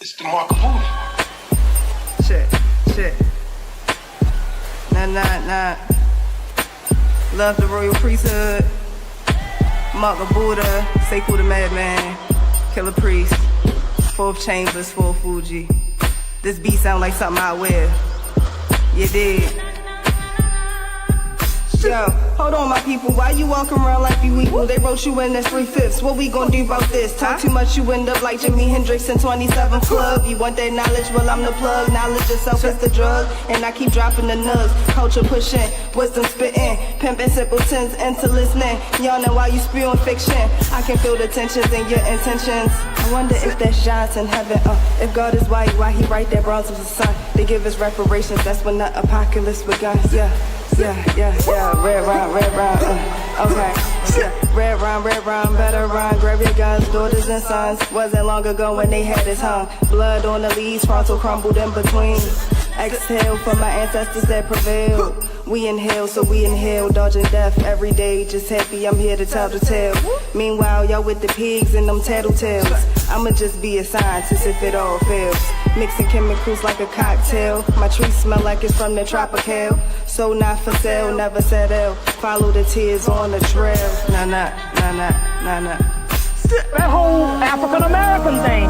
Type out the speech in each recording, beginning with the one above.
It's the mark of booty. Shit. Nah. Love the royal priesthood. Mark of Buddha. Sekou the madman. Killer priest. Fourth chambers, full Fuji. This beat sound like something I wear. You dig? Yo, hold on my people, why you walking around like you equal? They wrote you in as 3/5. What we gon' do about this? Talk too much, you end up like Jimi Hendrix in 27 Club. You want that knowledge? Well, I'm the plug. Knowledge itself is the drug. And I keep dropping the nugs. Culture pushing, wisdom spitting. Pimping simpletons into listening. Y'all know why you spewing fiction. I can feel the tensions in your intentions. I wonder if that's John's in heaven. If God is white, why he write that bronze of the sun? They give us reparations, that's when the apocalypse begun. Yeah. Red rhyme, okay. Yeah. Red rhyme, better rhyme. Grab your guns, daughters and sons. Wasn't long ago when they had his hung. Blood on the leaves, frontal crumbled in between. Exhale for my ancestors that prevailed. We inhale, so we inhale, dodging death every day. Just happy I'm here to tell the tale. Meanwhile, y'all with the pigs and them tattletales. I'ma just be a scientist if it all fails. Mixing chemicals like a cocktail. My trees smell like it's from the tropical. So not for sale, never settle. Follow the tears on the trail. Nah. That whole African American thing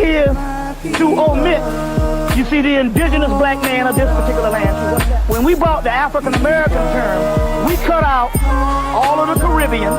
is to omit, you see, the indigenous black man of this particular land. When we brought the African American term, we cut out all of the Caribbean,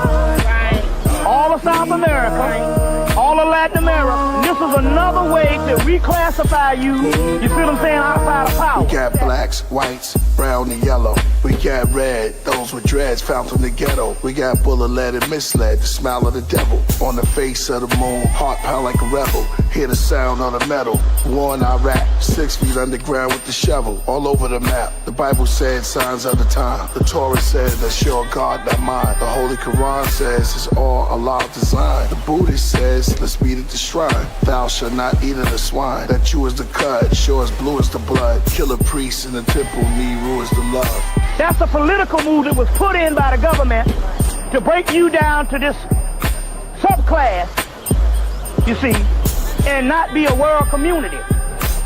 all of South America, all of Latin America. And this is another way to reclassify you, you see what I'm saying, outside of power. We got blacks, whites, brown and yellow. We got red, those with dreads found from the ghetto. We got bullet led and misled, the smile of the devil. On the face of the moon, heart pound like a rebel. Hear the sound on the metal. War in Iraq, 6 feet underground with the shovel. All over the map, the Bible said signs of the time. The Torah said that's your God, not mine. The Holy Quran says it's all Allah's design. The Buddhist says let's meet at the shrine. Thou shalt not eat of the swine. That you is the cut, sure as blue as the blood. Killer priests in the temple, Nehru is the love. That's a political move that was put in by the government to break you down to this subclass, you see, and not be a world community.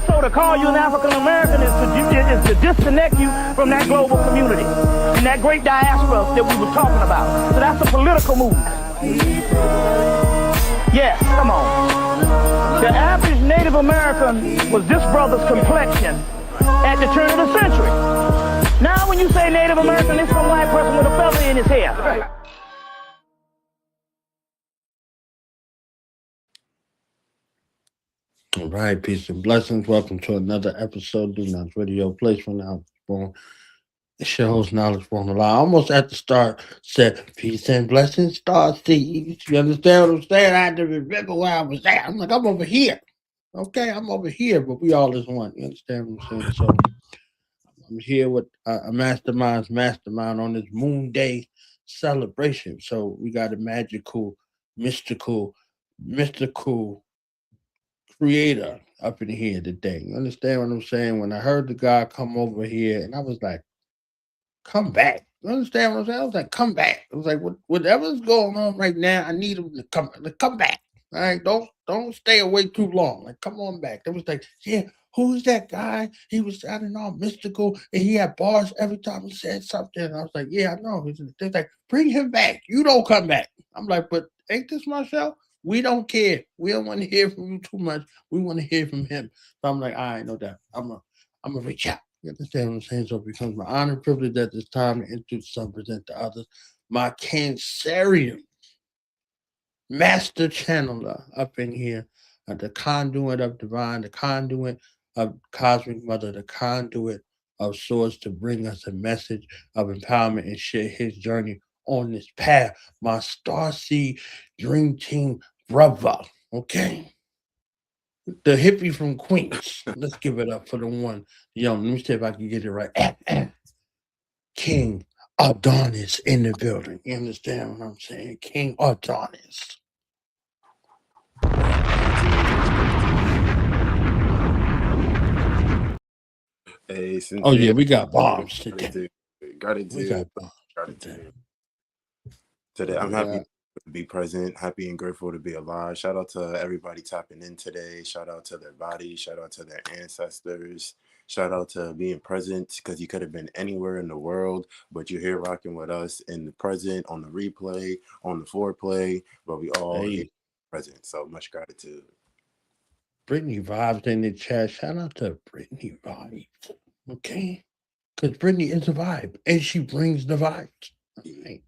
So to call you an African American is to disconnect you from that global community and that great diaspora that we were talking about. So that's a political move. Yes, come on. The average Native American was this brother's complexion at the turn of the century. Now when you say Native American, it's some white person with a feather in his hair. All right, peace and blessings. Welcome to another episode of DoThaKnowledge Radio, place for now. It's your host, Knowledge Born Alive. Almost at the start said, peace and blessings, star seeds. You understand what I'm saying? I had to remember where I was at. I'm like, I'm over here. Okay, I'm over here, but we all is one. You understand what I'm saying? So I'm here with a mastermind on this Moon Day celebration. So we got a magical, mystical creator up in here today. You understand what I'm saying? When I heard the guy come over here, and I was like, come back. You understand what I'm saying? I was like, come back. I was like, whatever's going on right now, I need him to come back. All right, don't stay away too long. Like, come on back. They was like, yeah, who's that guy? He was sounding all mystical, and he had bars every time he said something. And I was like, yeah, I know. They're like, bring him back. You don't come back. I'm like, but ain't this my show? We don't care. We don't want to hear from you too much. We want to hear from him. So I'm like, all right, no doubt. I'm a reach out. You understand what I'm saying? So it becomes my honor and privilege at this time to introduce some, present to others. My Cancerian master channeler up in here, the conduit of divine, the conduit of cosmic mother, the conduit of source to bring us a message of empowerment and share his journey on this path. My Starseed Dream Team brother, okay? The hippie from Queens. Let's give it up for the one. Let me see if I can get it right. King Adonnis in the building. You understand what I'm saying? King Adonnis. Hey, oh yeah, we got bombs today. Got it. We got bombs today. I'm happy Be present, happy and grateful to be alive. Shout out to everybody tapping in today. Shout out to their body. Shout out to their ancestors. Shout out to being present because you could have been anywhere in the world, but you're here rocking with us in the present, on the replay, on the foreplay, but we all here Hey, present. So much gratitude. Brittany Vibes in the chat. Shout out to Brittany Vibes. Okay? Because Brittany is a vibe and she brings the vibes. All right.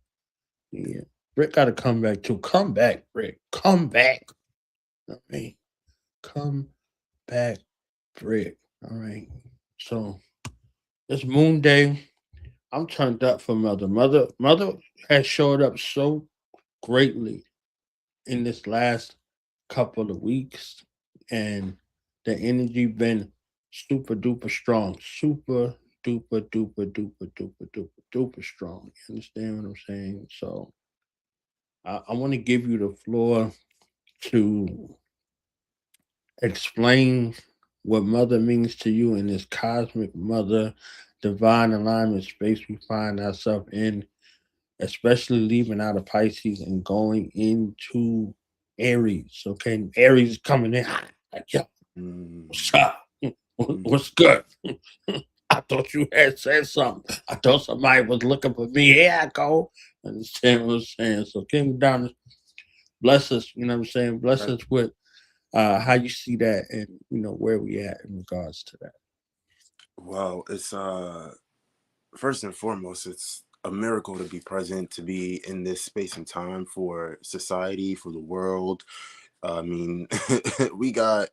Yeah. Britt got to come back too. Come back, Britt. Come back. All right. Come back, Britt. All right. So it's Moon Day. I'm turned up for Mother. Mother has showed up so greatly in this last couple of weeks, and the energy been super duper strong, super duper duper duper duper duper duper strong. You understand what I'm saying? So I want to give you the floor to explain what mother means to you in this cosmic mother divine alignment space we find ourselves in, especially leaving out of Pisces and going into Aries. Okay, Aries is coming in hot. Like, yo, what's Mm, up? mm, What's good? I thought you had said something. I thought somebody was looking for me. Here I go. Understand what I'm saying? So King Down, bless us, you know what I'm saying? Bless right. us with how you see that and where we at in regards to that. Well, it's first and foremost, it's a miracle to be present, to be in this space and time for society, for the world. I mean, we got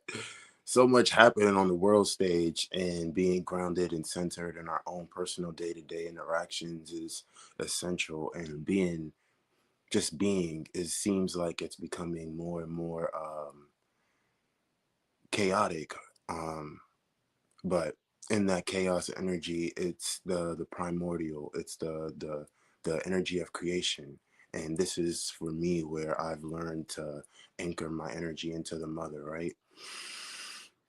so much happening on the world stage, and being grounded and centered in our own personal day-to-day interactions is essential. And being is seems like it's becoming more and more chaotic. Um, but in that chaos energy, it's the primordial, it's the energy of creation. And this is for me where I've learned to anchor my energy into the mother, right?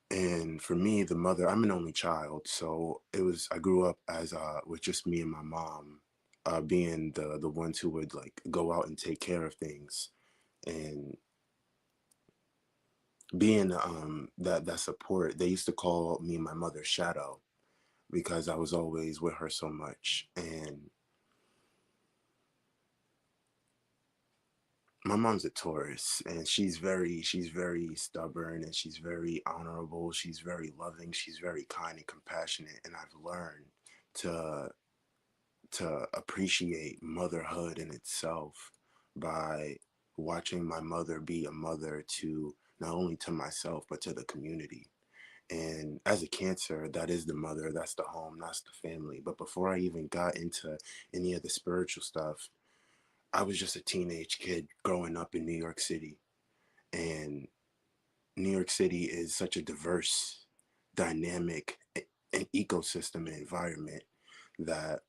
And for me, the mother, I'm an only child, so I grew up as with just me and my mom, being the ones who would like go out and take care of things, and being that support. They used to call me my mother's shadow because I was always with her so much. And my mom's a Taurus, and she's very stubborn, and she's very honorable. She's very loving. She's very kind and compassionate. And I've learned to appreciate motherhood in itself by watching my mother be a mother to not only to myself but to the community. And as a Cancer, that is the mother, that's the home, that's the family. But before I even got into any of the spiritual stuff, I was just a teenage kid growing up in New York City. And New York City is such a diverse, dynamic and ecosystem and environment that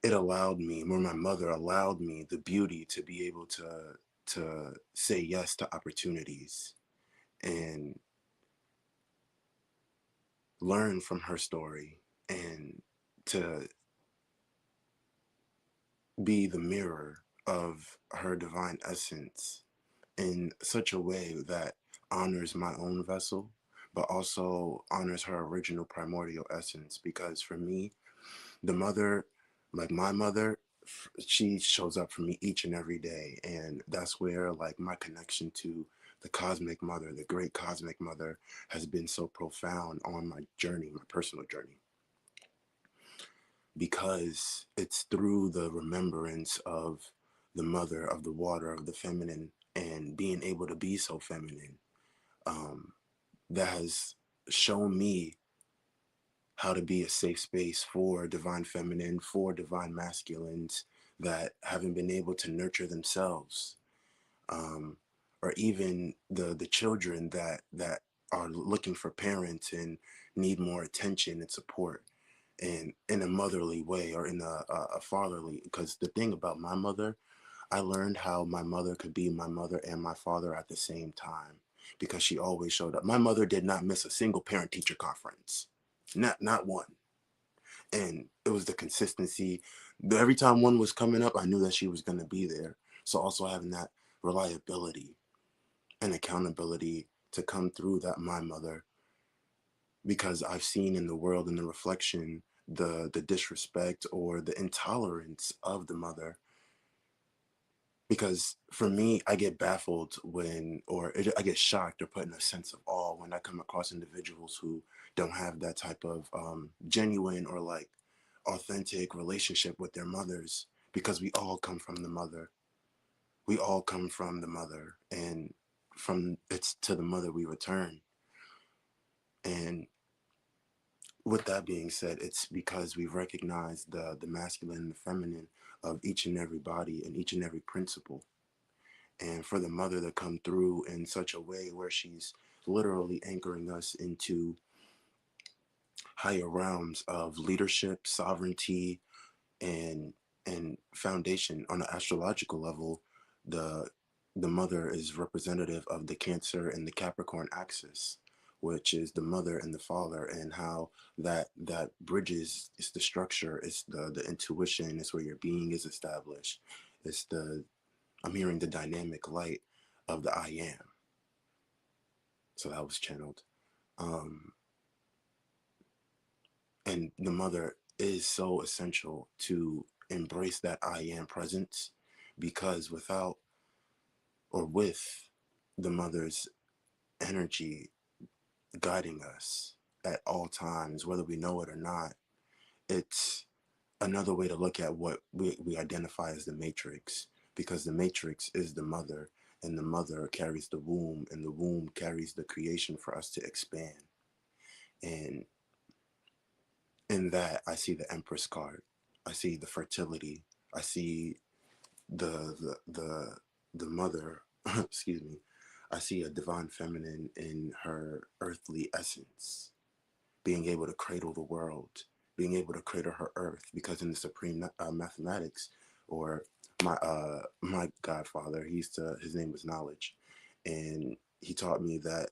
it allowed me, or my mother allowed me, the beauty to be able to say yes to opportunities and learn from her story, and to be the mirror of her divine essence in such a way that honors my own vessel, but also honors her original primordial essence. Because for me, the mother, like my mother, she shows up for me each and every day. And that's where like my connection to the cosmic mother, the great cosmic mother, has been so profound on my journey, my personal journey, because it's through the remembrance of the mother, of the water, of the feminine, and being able to be so feminine, um, that has shown me how to be a safe space for divine feminine, for divine masculines that haven't been able to nurture themselves, um, or even the children that are looking for parents and need more attention and support, and in a motherly way, or in a fatherly. Because the thing about my mother, I learned how my mother could be my mother and my father at the same time, because she always showed up. My mother did not miss a single parent teacher conference, not one. And it was the consistency, Every time one was coming up, I knew that she was going to be there. So also having that reliability and accountability to come through that my mother, because I've seen in the world, in the reflection, the disrespect or the intolerance of the mother. Because for me, I get baffled when, I get shocked or put in a sense of awe when I come across individuals who don't have that type of genuine or like authentic relationship with their mothers, because we all come from the mother. We all come from the mother, and from it's to the mother we return. And with that being said, it's because we recognize the masculine and the feminine of each and every body and each and every principle. And for the mother to come through in such a way where she's literally anchoring us into higher realms of leadership, sovereignty, and foundation on an astrological level, the the mother is representative of the Cancer and the Capricorn axis, which is the mother and the father, and how that bridges. It's the structure, it's the intuition, it's where your being is established. It's the I'm hearing the dynamic light of the I am. So that was channeled. Um, and the mother is so essential to embrace that I am presence, because without or with the mother's energy guiding us at all times, whether we know it or not, it's another way to look at what we identify as the matrix, because the matrix is the mother, and the mother carries the womb, and the womb carries the creation for us to expand. And in that, I see the Empress card. I see the fertility. I see the mother. Excuse me. I see a divine feminine in her earthly essence, being able to cradle the world, being able to cradle her earth. Because in the supreme mathematics, or my godfather, his name was Knowledge, and he taught me that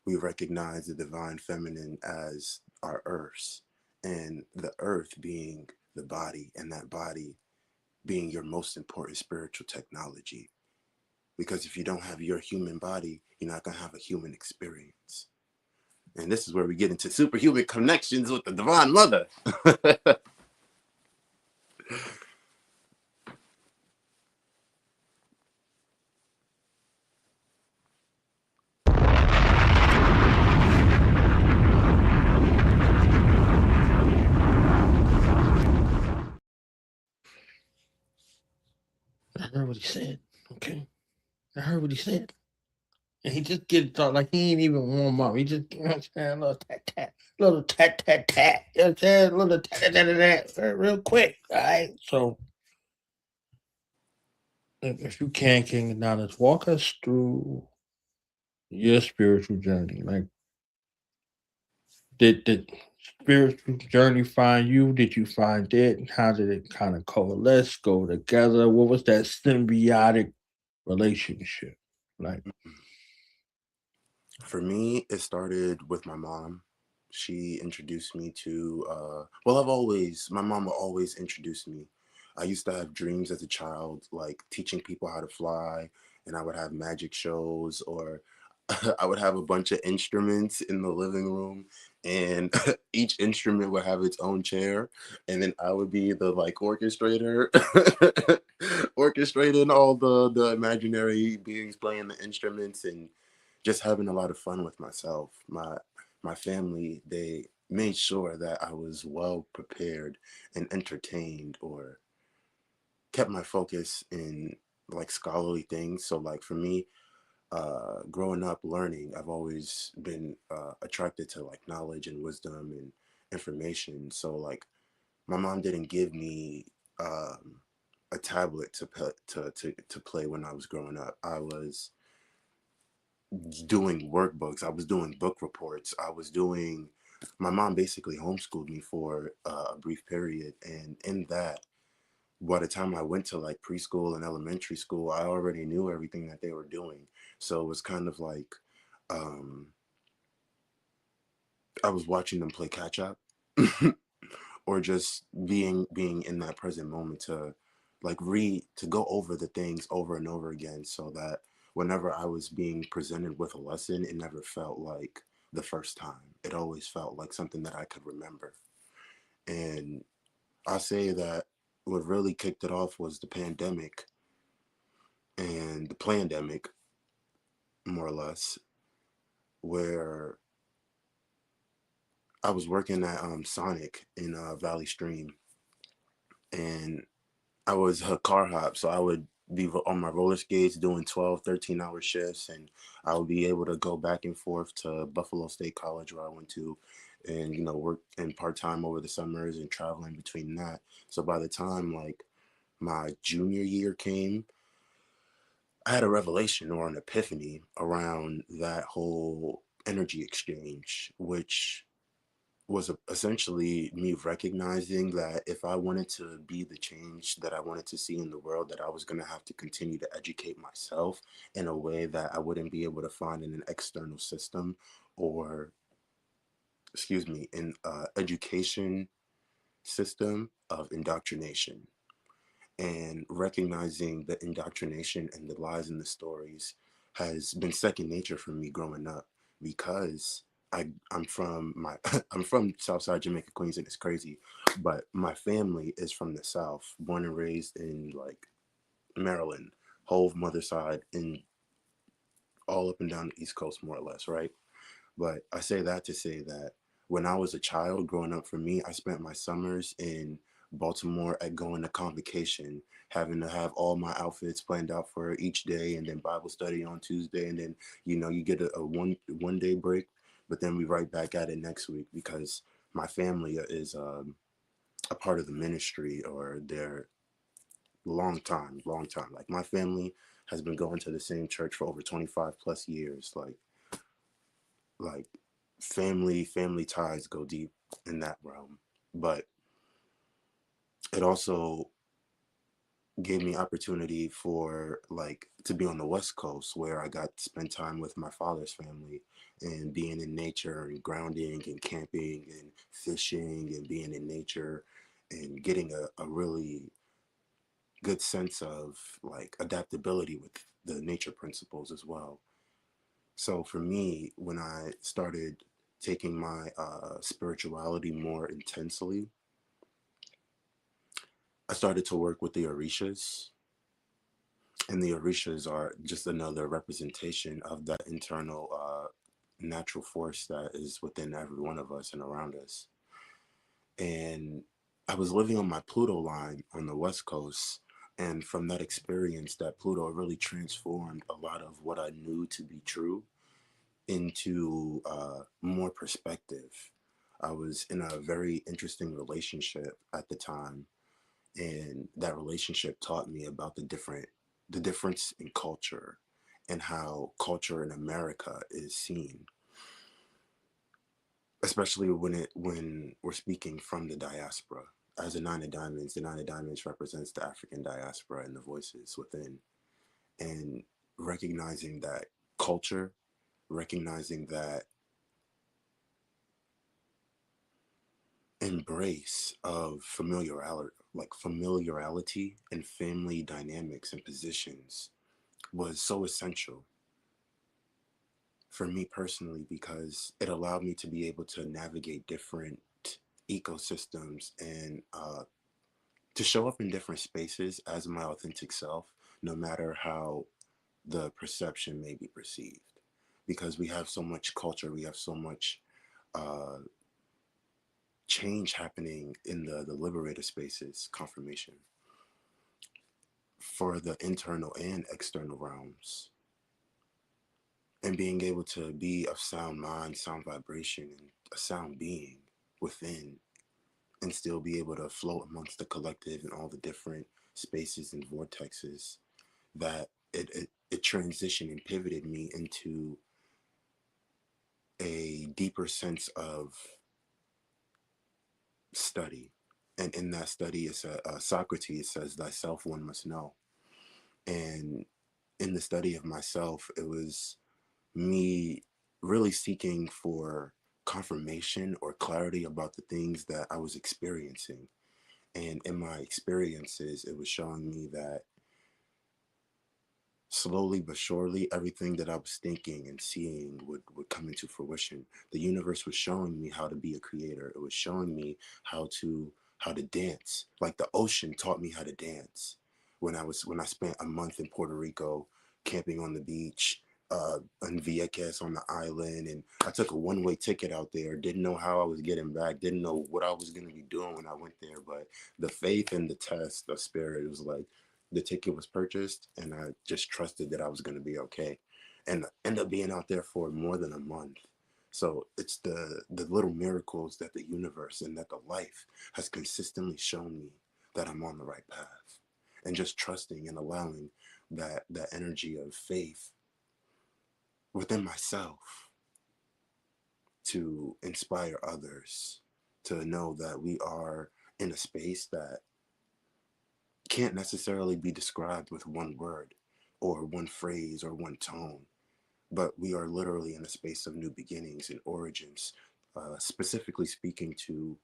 we recognize the divine feminine as our earths, and the earth being the body, and that body being your most important spiritual technology. Because if you don't have your human body, you're not going to have a human experience. And this is where we get into superhuman connections with the divine mother. I heard what he said. Okay. I heard what he said. And he just get started like he ain't even warm up. He just, you know what I'm saying, a little tat tat, little tat tat tat. You know what I'm saying? A little tat tat tat tat, real quick. All right. So if you can, King of Knowledge, walk us through your spiritual journey. Like, did the spiritual journey find you? Did you find it? How did it kind of coalesce, go together? What was that symbiotic relationship like? For me, it started with my mom. She introduced me to, well, my mom would always introduce me. I used to have dreams as a child, like teaching people how to fly, and I would have magic shows, or I would have a bunch of instruments in the living room, and each instrument would have its own chair, and then I would be the like orchestrator, orchestrating all the imaginary beings playing the instruments, and just having a lot of fun with myself. My family, they made sure that I was well prepared and entertained, or kept my focus in like scholarly things. So like for me, growing up learning, I've always been attracted to like knowledge and wisdom and information. So like my mom didn't give me a tablet to play when I was growing up. I was doing workbooks. I was doing book reports. My mom basically homeschooled me for a brief period. And in that, by the time I went to like preschool and elementary school, I already knew everything that they were doing. So it was kind of like, um, I was watching them play catch up. or just being in that present moment to like to go over the things over and over again, so that whenever I was being presented with a lesson, it never felt like the first time. It always felt like something that I could remember. And I say that what really kicked it off was the pandemic and the plandemic, more or less, where I was working at Sonic in Valley Stream, and I was a car hop, so I would be on my roller skates doing 12, 13-hour shifts, and I would be able to go back and forth to Buffalo State College, where I went to, and, work in part-time over the summers and traveling between that. So by the time like my junior year came, I had a revelation or an epiphany around that whole energy exchange, which was essentially me recognizing that if I wanted to be the change that I wanted to see in the world, that I was going to have to continue to educate myself in a way that I wouldn't be able to find in an external system, or, excuse me, in education system of indoctrination. And recognizing the indoctrination and the lies and the stories has been second nature for me growing up, because I'm from my I'm from Southside Jamaica, Queens, and it's crazy, but my family is from the South, born and raised in like Maryland, whole mother side, in all up and down the East Coast, more or less, right? But I say that to say that when I was a child growing up, for me, I spent my summers in Baltimore at going to convocation, having to have all my outfits planned out for each day, and then Bible study on Tuesday, and then you get a one day break, but then we right back at it next week, because my family is a part of the ministry, or they're long time. Like my family has been going to the same church for over 25 plus years. Like family ties go deep in that realm. But it also gave me opportunity for like to be on the West Coast, where I got to spend time with my father's family and being in nature and grounding and camping and fishing and being in nature, and getting a really good sense of like adaptability with the nature principles as well. So for me, when I started taking my spirituality more intensely, I started to work with the Orishas. And the Orishas are just another representation of that internal natural force that is within every one of us and around us. And I was living on my Pluto line on the West Coast. And from that experience, that Pluto really transformed a lot of what I knew to be true into more perspective. I was in a very interesting relationship at the time, and that relationship taught me about the difference in culture, and how culture in America is seen, especially when we're speaking from the diaspora. As a nine of diamonds, the nine of diamonds represents the African diaspora and the voices within, and recognizing that culture, recognizing that embrace of familiarity and family dynamics and positions was so essential for me personally, because it allowed me to be able to navigate different ecosystems, and to show up in different spaces as my authentic self, no matter how the perception may be perceived. Because we have so much culture, we have so much uh, change happening in the liberator spaces, confirmation, for the internal and external realms. And being able to be of sound mind, sound vibration, and a sound being within, and still be able to float amongst the collective and all the different spaces and vortexes, that it transitioned and pivoted me into a deeper sense of study. And in that study, it's Socrates says, thyself one must know. And in the study of myself, it was me really seeking for confirmation or clarity about the things that I was experiencing. And in my experiences, it was showing me that slowly but surely, everything that I was thinking and seeing would come into fruition. The universe was showing me how to be a creator. It was showing me how to dance. Like the ocean taught me how to dance when I spent a month in Puerto Rico camping on the beach, in Vieques on the island, and I took a one-way ticket out there. Didn't know how I was getting back. Didn't know what I was gonna be doing when I went there. But the faith and the test, the spirit, was like the ticket was purchased, and I just trusted that I was going to be okay, and end up being out there for more than a month. So it's the little miracles that the universe and that the life has consistently shown me that I'm on the right path, and just trusting and allowing that energy of faith within myself to inspire others to know that we are in a space that can't necessarily be described with one word or one phrase or one tone, but we are literally in a space of new beginnings and origins, specifically speaking to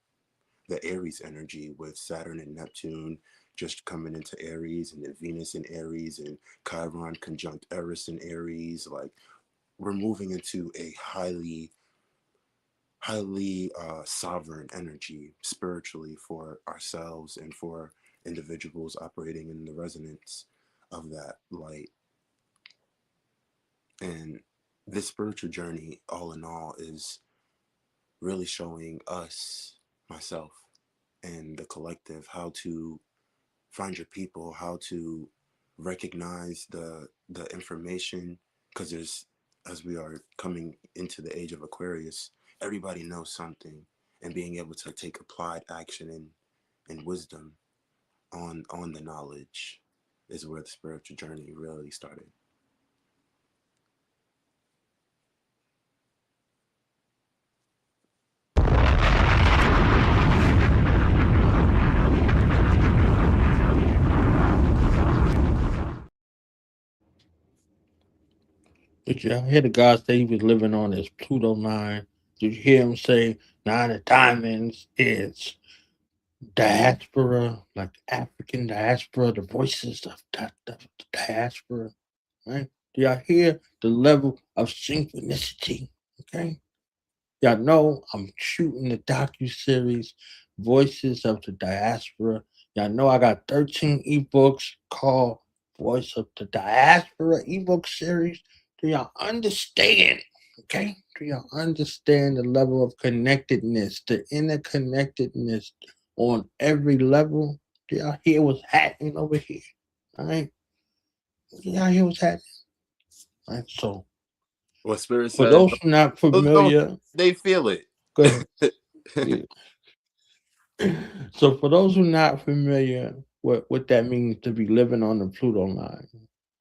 the Aries energy with Saturn and Neptune just coming into Aries, and then Venus in Aries, and Chiron conjunct Eris in Aries. Like, we're moving into a highly sovereign energy spiritually for ourselves and for individuals operating in the resonance of that light. And this spiritual journey, all in all, is really showing us, myself, and the collective, how to find your people, how to recognize the information, because there's, as we are coming into the age of Aquarius, everybody knows something, and being able to take applied action and wisdom on the knowledge is where the spiritual journey really started. Did you hear the God say he was living on his Pluto line? Did you hear him say nine of diamonds is diaspora, like African diaspora, the voices of the diaspora, right? Do y'all hear the level of synchronicity? Okay. Y'all know I'm shooting the docu-series Voices of the Diaspora. Y'all know I got 13 ebooks called Voice of the Diaspora ebook series. Do y'all understand? Okay? Do y'all understand the level of connectedness, the interconnectedness on every level? Do y'all hear what's happening over here? All right? Do y'all hear what's happening? All right, so What Spirit for says, those who not those don't, familiar, they feel it. go ahead. Yeah. So for those who not familiar what that means to be living on the Pluto line,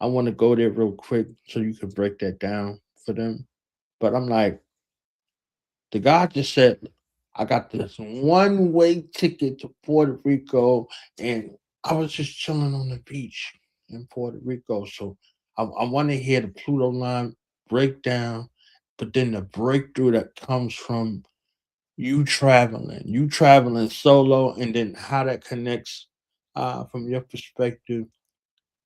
I want to go there real quick so you can break that down for them. But I'm like, the guy just said, I got this one-way ticket to Puerto Rico, and I was just chilling on the beach in Puerto Rico. So I want to hear the Pluto line breakdown, but then the breakthrough that comes from you traveling solo, and then how that connects from your perspective,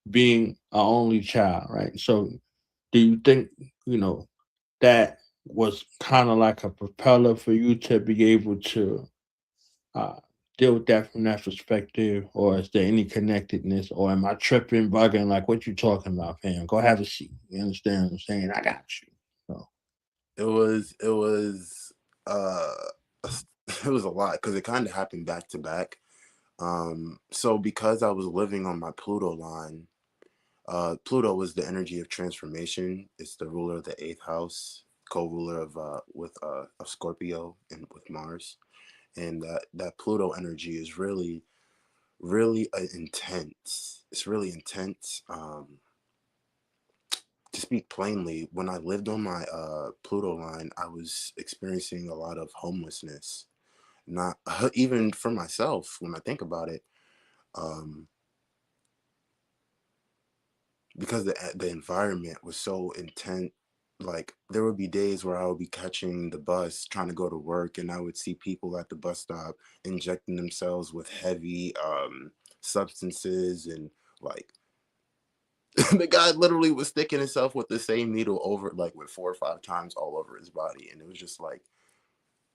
being an only child, right? So, do you think you know that was kind of like a propeller for you to be able to uh, deal with that from that perspective, or is there any connectedness, or am I tripping, bugging? Like, what you talking about, fam? Go have a seat. You understand what I'm saying? I got you. So, It was uh it was a lot because it kind of happened back to back. So because I was living on my Pluto line, Pluto was the energy of transformation. It's the ruler of the eighth house, co-ruler of Scorpio and with Mars. And that Pluto energy is really intense. It's really intense. To speak plainly, when I lived on my Pluto line, I was experiencing a lot of homelessness. Not even for myself, when I think about it, um, because the environment was so intense. like there would be days where I would be catching the bus trying to go to work, and I would see people at the bus stop injecting themselves with heavy substances, and like the guy literally was sticking himself with the same needle over, like with 4 or 5 times all over his body. And it was just like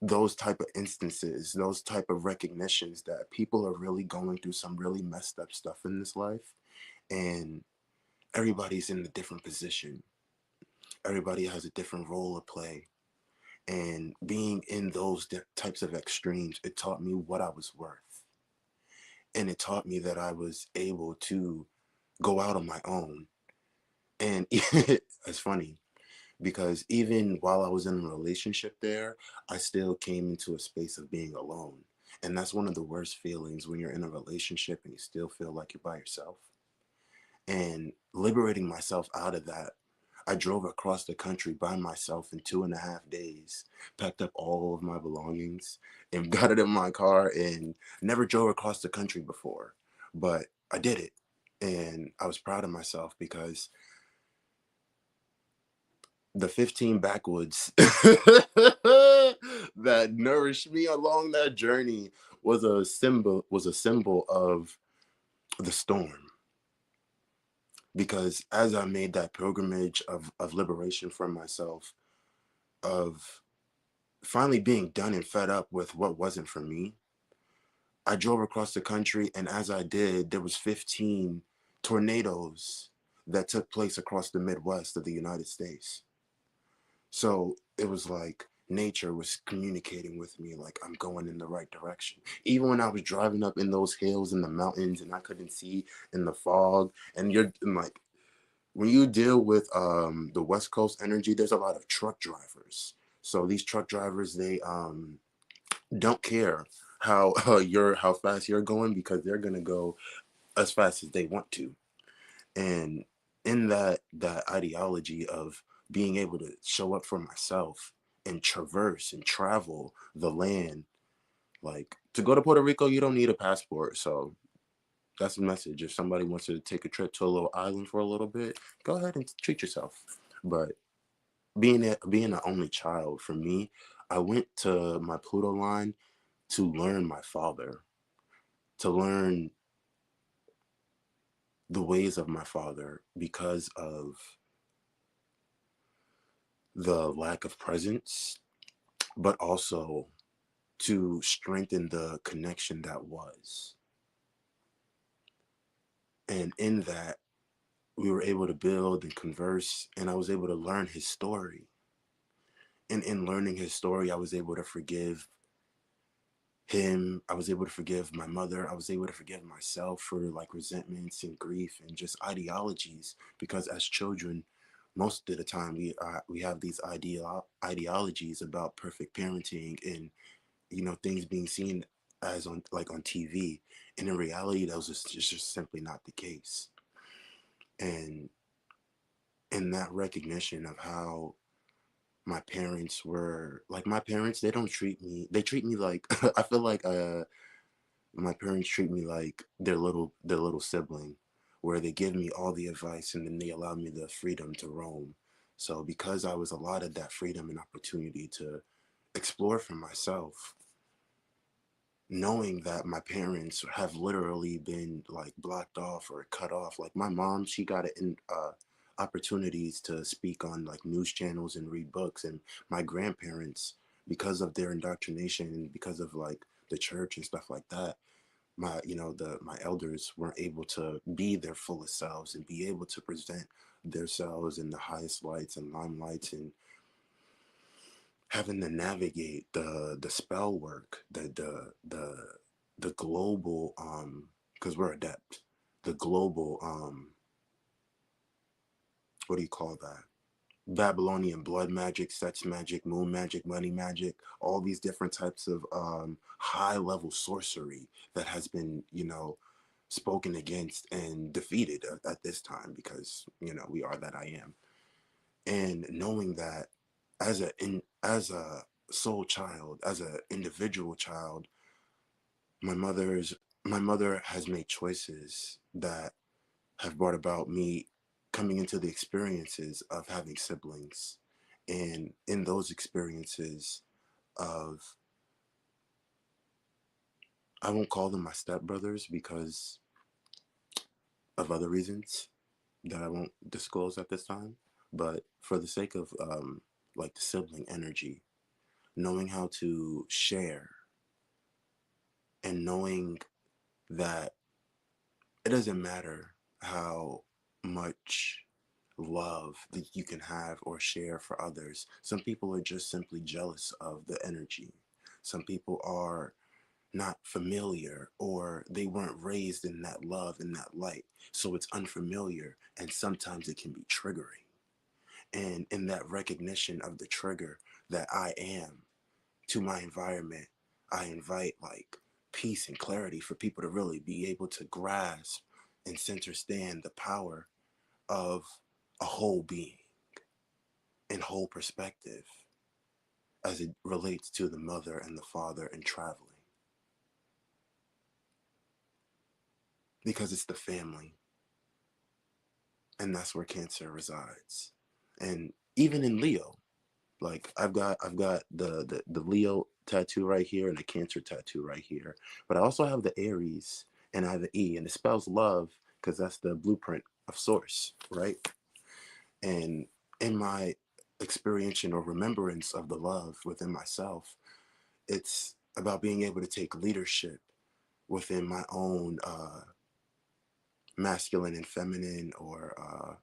those type of instances, those type of recognitions that people are really going through some really messed up stuff in this life, and everybody's in a different position. Everybody has a different role to play. And being in those types of extremes, it taught me what I was worth. And it taught me that I was able to go out on my own. And it's funny because even while I was in a relationship there, I still came into a space of being alone. And that's one of the worst feelings when you're in a relationship and you still feel like you're by yourself. And liberating myself out of that, I drove across the country by myself in 2.5 days, packed up all of my belongings and got it in my car, and never drove across the country before. But I did it. And I was proud of myself because the 15 backwoods that nourished me along that journey was a symbol of the storm. Because as I made that pilgrimage of liberation from myself, of finally being done and fed up with what wasn't for me, I drove across the country, and as I did, there was 15 tornadoes that took place across the Midwest of the United States. So it was like nature was communicating with me, like I'm going in the right direction. Even when I was driving up in those hills in the mountains and I couldn't see in the fog, and like when you deal with the West Coast energy, there's a lot of truck drivers. So these truck drivers, they don't care how fast you're going, because they're gonna go as fast as they want to. And in that ideology of being able to show up for myself and traverse and travel the land, like to go to Puerto Rico, you don't need a passport. So that's the message. If somebody wants to take a trip to a little island for a little bit, go ahead and treat yourself. But being an only child, for me, I went to my Pluto line to learn my father, to learn the ways of my father, because of the lack of presence, but also to strengthen the connection that was. And in that, we were able to build and converse, and I was able to learn his story. And in learning his story, I was able to forgive him. I was able to forgive my mother. I was able to forgive myself for like resentments and grief and just ideologies, because as children, most of the time we have these ideologies about perfect parenting, and things being seen as on TV, and in reality that was just simply not the case. And in that recognition of how my parents, they treat me like I feel like my parents treat me like their little sibling, where they give me all the advice and then they allow me the freedom to roam. So because I was allotted that freedom and opportunity to explore for myself, knowing that my parents have literally been like blocked off or cut off. Like my mom, she got opportunities to speak on like news channels and read books, and my grandparents, because of their indoctrination and because of like the church and stuff like that, my elders weren't able to be their fullest selves and be able to present themselves in the highest lights and limelights, and having to navigate the spell work, the global, because we're adept, the global, what do you call that, Babylonian blood magic, sex magic, moon magic, money magic, all these different types of high level sorcery that has been spoken against and defeated at this time, because we are that I am. And knowing that as a soul child, as an individual child, my mother's my mother has made choices that have brought about me coming into the experiences of having siblings, And in those experiences of, I won't call them my stepbrothers because of other reasons that I won't disclose at this time, but for the sake of like the sibling energy, knowing how to share and knowing that it doesn't matter how much love that you can have or share for others. Some people are just simply jealous of the energy. Some people are not familiar, or they weren't raised in that love, in that light. So it's unfamiliar, and sometimes it can be triggering. And in that recognition of the trigger that I am to my environment, I invite like peace and clarity for people to really be able to grasp and center stand the power of a whole being and whole perspective as it relates to the mother and the father and traveling. Because it's the family, and that's where Cancer resides. And even in Leo, like I've got the Leo tattoo right here and the Cancer tattoo right here, but I also have the Aries, and I have the E, and it spells love because that's the blueprint of Source, right? And in my experiential or remembrance of the love within myself, it's about being able to take leadership within my own masculine and feminine, or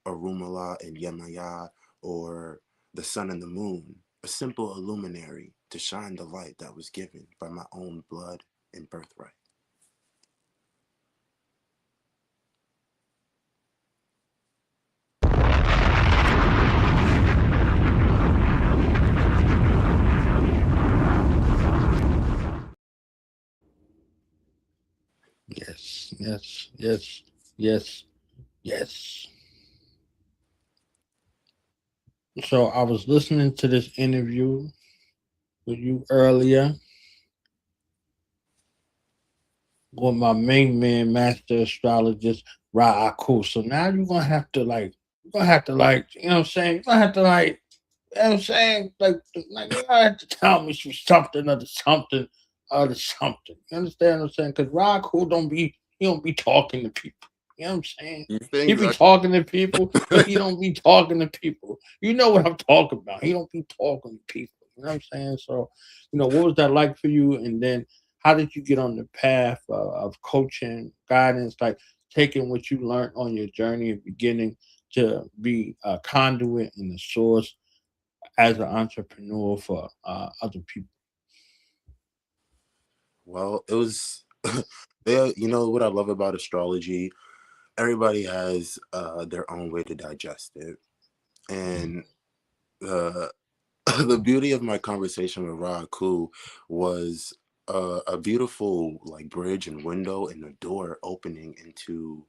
Arumala and Yemaya, or the sun and the moon, a simple illuminary to shine the light that was given by my own blood and birthright. Yes, yes, yes, yes, yes. So I was listening to this interview with you earlier with my main man, master astrologist Ra Aku. So now you're gonna have to you know what I'm saying? You're gonna have to you know what I'm saying? Like you gotta have to tell me some something other something. You understand what I'm saying? Because Ra Aku he don't be talking to people. You know what I'm saying? You He think be talking to people, but he don't be talking to people. You know what I'm talking about. He don't be talking to people. You know what I'm saying? So, what was that like for you? And then how did you get on the path of coaching, guidance, like taking what you learned on your journey and beginning to be a conduit and a source as an entrepreneur for other people? well, it was yeah, you know what I love about astrology? Everybody has their own way to digest it. And the the beauty of my conversation with Ra Ku was a beautiful like bridge and window and a door opening into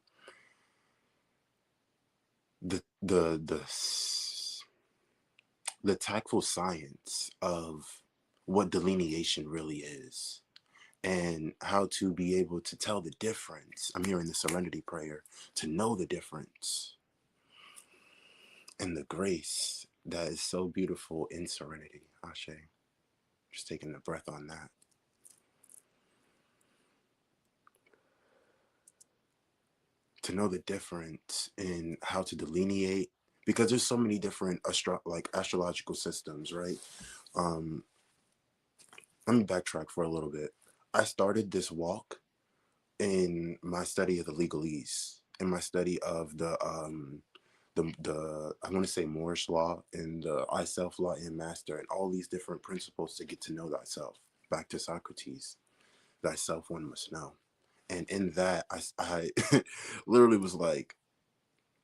the tactful science of what delineation really is, and how to be able to tell the difference. I'm hearing the serenity prayer to know the difference and the grace that is so beautiful in serenity. Ashe. Just taking a breath on that. To know the difference in how to delineate, because there's so many different astrological systems, right? Um, Let me backtrack for a little bit. I started this walk in my study of the legalese, in my study of the I want to say Moorish law and the I self law and master, and all these different principles to get to know thyself. Back to Socrates, thyself one must know. And in that, I literally was like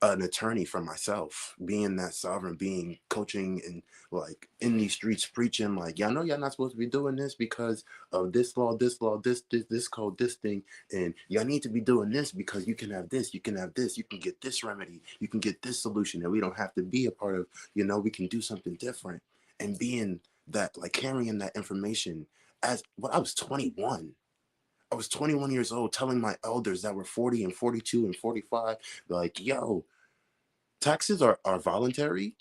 an attorney for myself, being that sovereign being, coaching and like in these streets preaching like, y'all know y'all not supposed to be doing this because of this law, this code, this thing, and y'all need to be doing this because you can have this, you can have this, you can get this remedy, you can get this solution, and we don't have to be a part of, we can do something different. And being that, like carrying that information as well, I was 21. I was 21 years old telling my elders that were 40 and 42 and 45, like, yo, taxes are voluntary,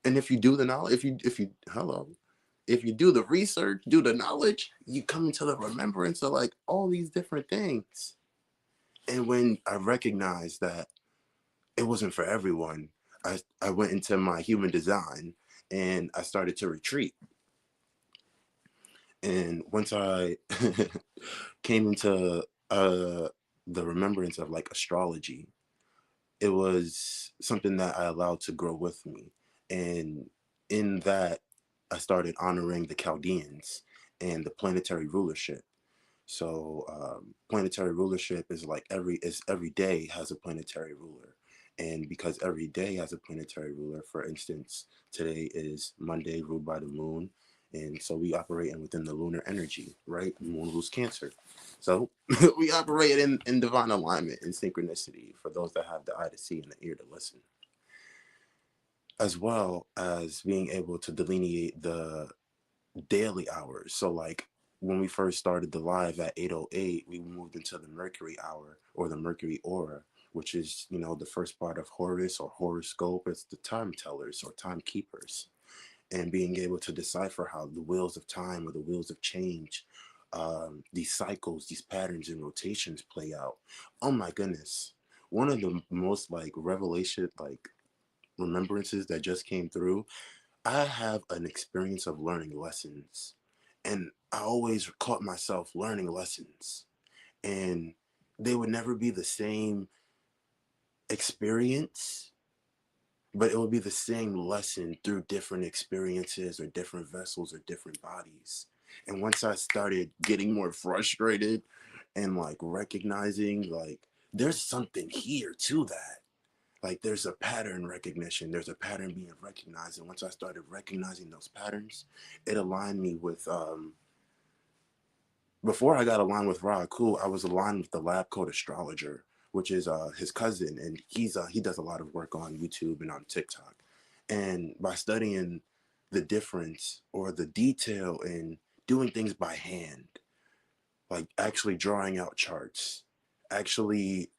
And if you do the knowledge, if you do the research, do the knowledge, you come into the remembrance of like all these different things. And when I recognized that it wasn't for everyone, I went into my human design and I started to retreat. And once I came into the remembrance of like astrology, it was something that I allowed to grow with me. And in that, I started honoring the Chaldeans and the planetary rulership. So planetary rulership is like every day has a planetary ruler. And because every day has a planetary ruler, for instance, today is Monday ruled by the moon. And so we operate in within the lunar energy, right? Moon rules Cancer. So we operate in divine alignment and synchronicity for those that have the eye to see and the ear to listen, as well as being able to delineate the daily hours. So like when we first started the live at 8:08, we moved into the Mercury hour or the Mercury aura, which is, the first part of Horus or horoscope. It's the time tellers or timekeepers, and being able to decipher how the wheels of time or the wheels of change, these cycles, these patterns and rotations play out. Oh my goodness. One of the most like revelation, like remembrances that just came through, I have an experience of learning lessons, and I always caught myself learning lessons, and they would never be the same experience, but it would be the same lesson through different experiences or different vessels or different bodies. And once I started getting more frustrated and like recognizing like there's something here to that, like there's a pattern recognition, there's a pattern being recognized. And once I started recognizing those patterns, it aligned me with before I got aligned with Ra Cool, I was aligned with the lab coat astrologer, which is his cousin, and he does a lot of work on YouTube and on TikTok. And by studying the difference or the detail in doing things by hand, like actually drawing out charts, actually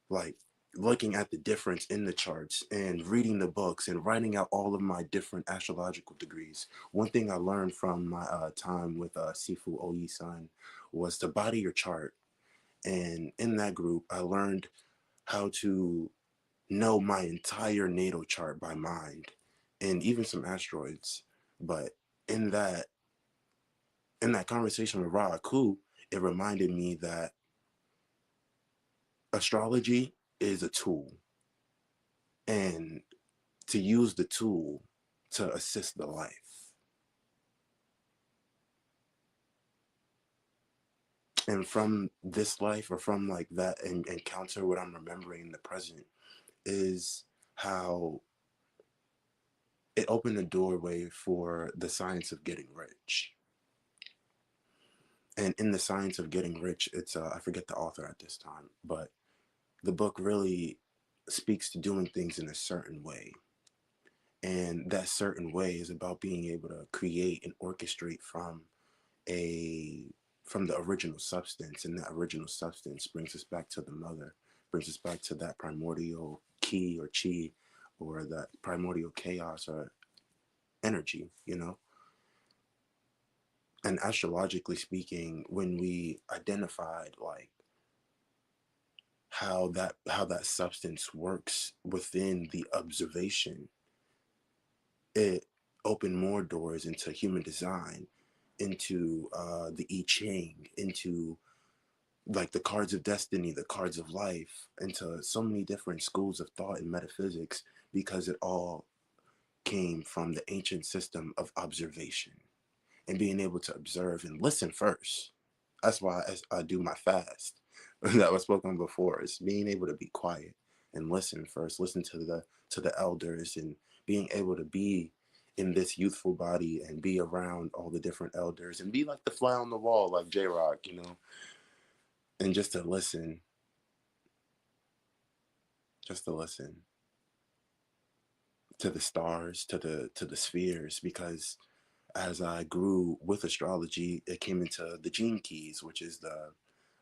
like looking at the difference in the charts and reading the books and writing out all of my different astrological degrees. One thing I learned from my time with Sifu Oyi-san was to body your chart. And in that group, I learned how to know my entire natal chart by mind and even some asteroids. But in that in that conversation with Ra'aku, it reminded me that astrology is a tool, and to use the tool to assist the life. And from this life or from like that encounter, what I'm remembering in the present is how it opened the doorway for the science of getting rich. And in the science of getting rich, it's I forget the author at this time, but the book really speaks to doing things in a certain way. And that certain way is about being able to create and orchestrate a from the original substance, and that original substance brings us back to the mother, brings us back to that primordial ki or chi, or that primordial chaos or energy, And astrologically speaking, when we identified like how that substance works within the observation, it opened more doors into human design, into the I Ching, into like the cards of destiny, the cards of life, into so many different schools of thought and metaphysics, because it all came from the ancient system of observation and being able to observe and listen first. That's why I do my fast that was spoken before, is being able to be quiet and listen first, listen to the elders, and being able to be in this youthful body and be around all the different elders and be like the fly on the wall, like J-Rock, and just to listen to the stars, to the spheres, because as I grew with astrology, it came into the gene keys, which is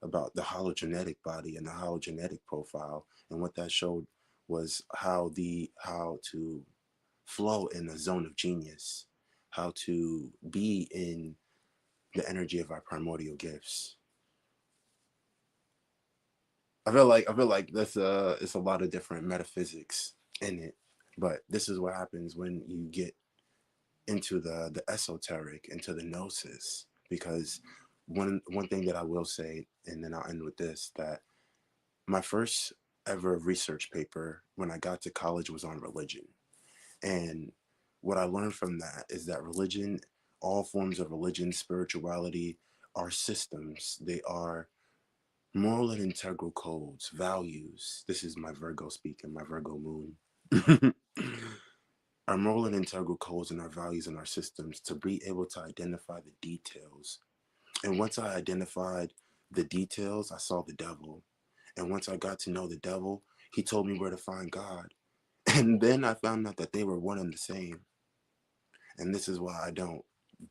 about the hologenetic body and the hologenetic profile. And what that showed was how to flow in a zone of genius, how to be in the energy of our primordial gifts. I feel like that's it's a lot of different metaphysics in it, but this is what happens when you get into the esoteric, into the gnosis. Because one thing that I will say, and then I'll end with this, that my first ever research paper when I got to college was on religion. And what I learned from that is that religion, all forms of religion, spirituality, are systems. They are moral and integral codes, values. This is my Virgo speaking, my Virgo moon. Our moral and integral codes and our values and our systems, to be able to identify the details. And once I identified the details, I saw the devil. And once I got to know the devil, he told me where to find God. And then I found out that they were one and the same. And this is why I don't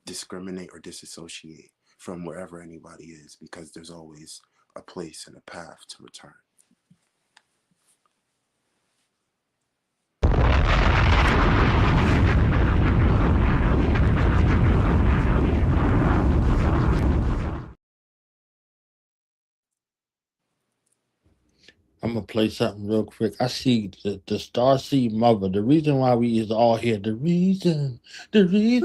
discriminate or disassociate from wherever anybody is, because there's always a place and a path to return. I'm gonna play something real quick. I see the Starseed Mother. The reason why we is all here. The reason that we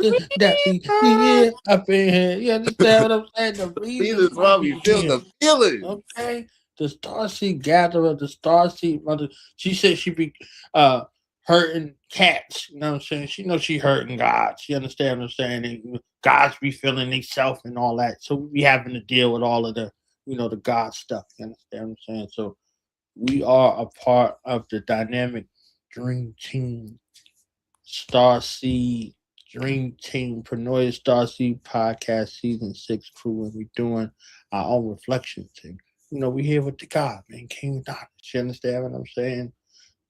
here up in here. You understand what I'm saying? The reason why we feel the feelings. Okay. The Starseed Gatherer, the Starseed Mother. She said she be hurting cats. You know what I'm saying? She knows she hurting gods. You understand what I'm saying? And gods be feeling themselves and all that. So we be having to deal with all of the, the God stuff. You understand what I'm saying? So we are a part of the dynamic Dream Team, Starseed, Dream Team, Paranoia Starseed Podcast Season 6 crew, and we're doing our own reflection thing. We here with the God, man, King Adonnis. You understand what I'm saying?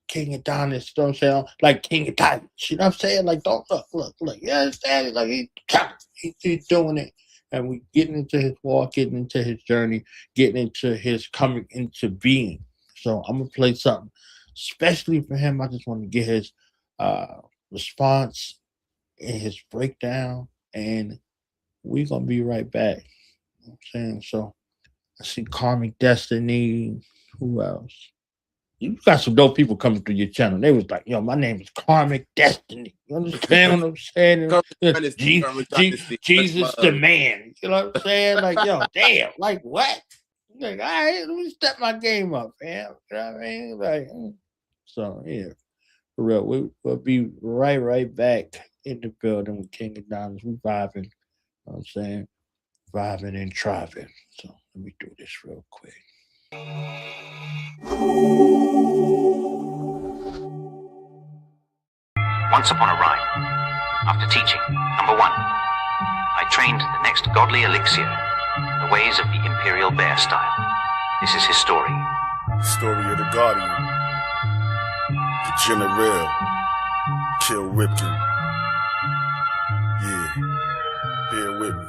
King Adonnis, you know what I'm saying? Like King of Titans, you know what I'm saying? Like, don't look. You understand it? Like, he's doing it. And we getting into his walk, getting into his journey, getting into his coming into being. So I'm going to play something, especially for him. I just want to get his response and his breakdown, and we're going to be right back. You know what I'm saying? So I see Karmic Destiny. Who else? You got some dope people coming through your channel. They was like, yo, my name is Karmic Destiny. You understand what I'm saying? Jesus the man. You know what I'm saying? Like, yo, damn, like what? Like, all right, let me step my game up, man. You know what I mean? Like, so yeah, for real. We'll be right back in the building with King Adonnis. We vibing. You know what I'm saying? Vibing and thriving. So let me do this real quick. Once upon a rhyme, after teaching, number 1, I trained the next godly elixir, the ways of the imperial bear style. This is his story. Story of the Guardian, the General, Kill Ripken. Yeah, bear with me.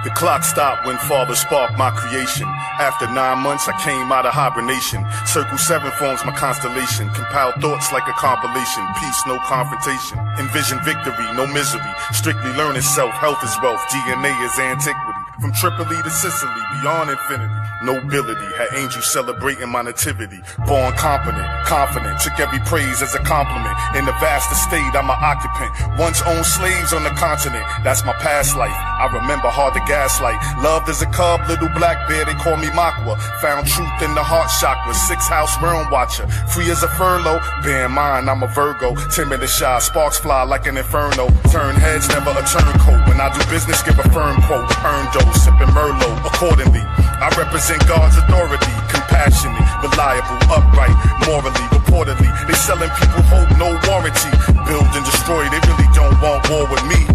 The clock stopped when Father sparked my creation. After 9 months, I came out of hibernation. Circle 7 forms my constellation. Compile thoughts like a compilation. Peace, no confrontation. Envision victory, no misery. Strictly learning self. Health is wealth. DNA is antiquity. From Tripoli to Sicily, beyond infinity. Nobility, had angels celebrating my nativity. Born competent, confident, took every praise as a compliment. In the vast estate, I'm an occupant. Once owned slaves on the continent, that's my past life. I remember hard to gaslight. Loved as a cub, little black bear, they call me Makwa. Found truth in the heart chakra, 6th house realm watcher. Free as a furlough, bear in mind I'm a Virgo. Timid and shy, sparks fly like an inferno. Turn heads, never a turncoat. When I do business, give a firm quote. Earn dough, sipping Merlot. Accordingly, I represent God's authority. Compassionate, reliable, upright, morally, reportedly. They selling people hope, no warranty. Build and destroy, they really don't want war with me.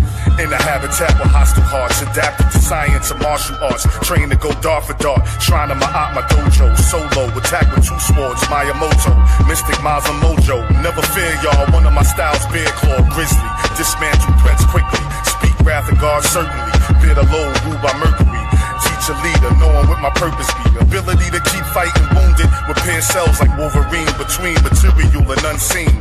In a habitat with hostile hearts, adapted to science and martial arts. Trained to go dart for dart, trying to my dojo. Solo, attack with 2 swords, Miyamoto. Mystic Miles and Mojo. Never fear y'all, one of my styles, bear claw, grizzly. Dismantle threats quickly, speak wrath of God certainly. Bid a low, ruled by Mercury. Teach a leader, knowing what my purpose be. Ability to keep fighting wounded, repair cells like Wolverine between material and unseen.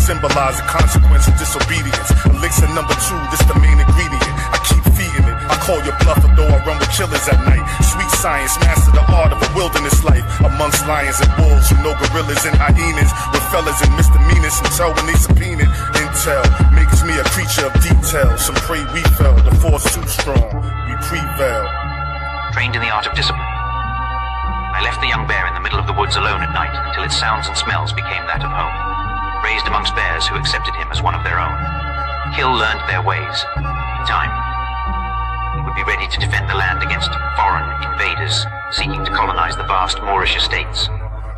symbolize the consequence of disobedience. Elixir number 2, this the main ingredient. I keep feeding it. I call your bluff, though I run with killers at night. Sweet science, master the art of a wilderness life. Amongst lions and wolves, you know gorillas and hyenas. With fellas and misdemeanors, and tell when they subpoenaed. Intel makes me a creature of detail. Some pray we fell, the force too strong, we prevail. Trained in the art of discipline, I left the young bear in the middle of the woods alone at night until its sounds and smells became that of home. Raised amongst bears who accepted him as one of their own. Kill learned their ways. In time, he would be ready to defend the land against foreign invaders seeking to colonize the vast Moorish estates.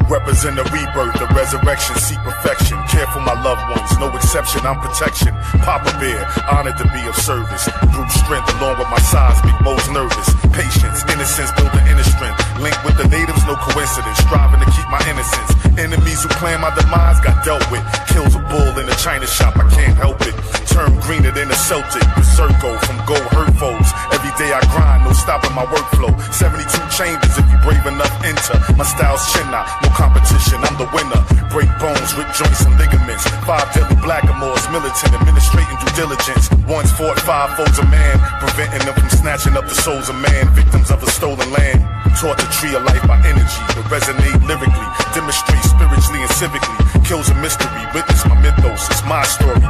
Represent the rebirth, the resurrection, seek perfection. Care for my loved ones, no exception, I'm protection. Papa Bear, honored to be of service. Brute strength along with my size, make most nervous. Patience, innocence, building inner strength. Linked with the natives, no coincidence. Striving to keep my innocence. Enemies who plan my demise got dealt with. Kills a bull in a china shop, I can't help it. Turn greener than a Celtic. Berserko from gold hurt foes. Every day I grind, no stopping my workflow. 72 chambers if you brave enough enter. My style's chin out, no competition, I'm the winner. Break bones, rip joints and ligaments. 5 deadly blackamoors, militant, administrating due diligence. Once fought 5 foes of man, preventing them from snatching up the souls of man. Victims of a stolen land. Taught the tree of life by energy, but resonate lyrically. Demonstrate spiritually and civically. Kills a mystery, witness my mythos, it's my story.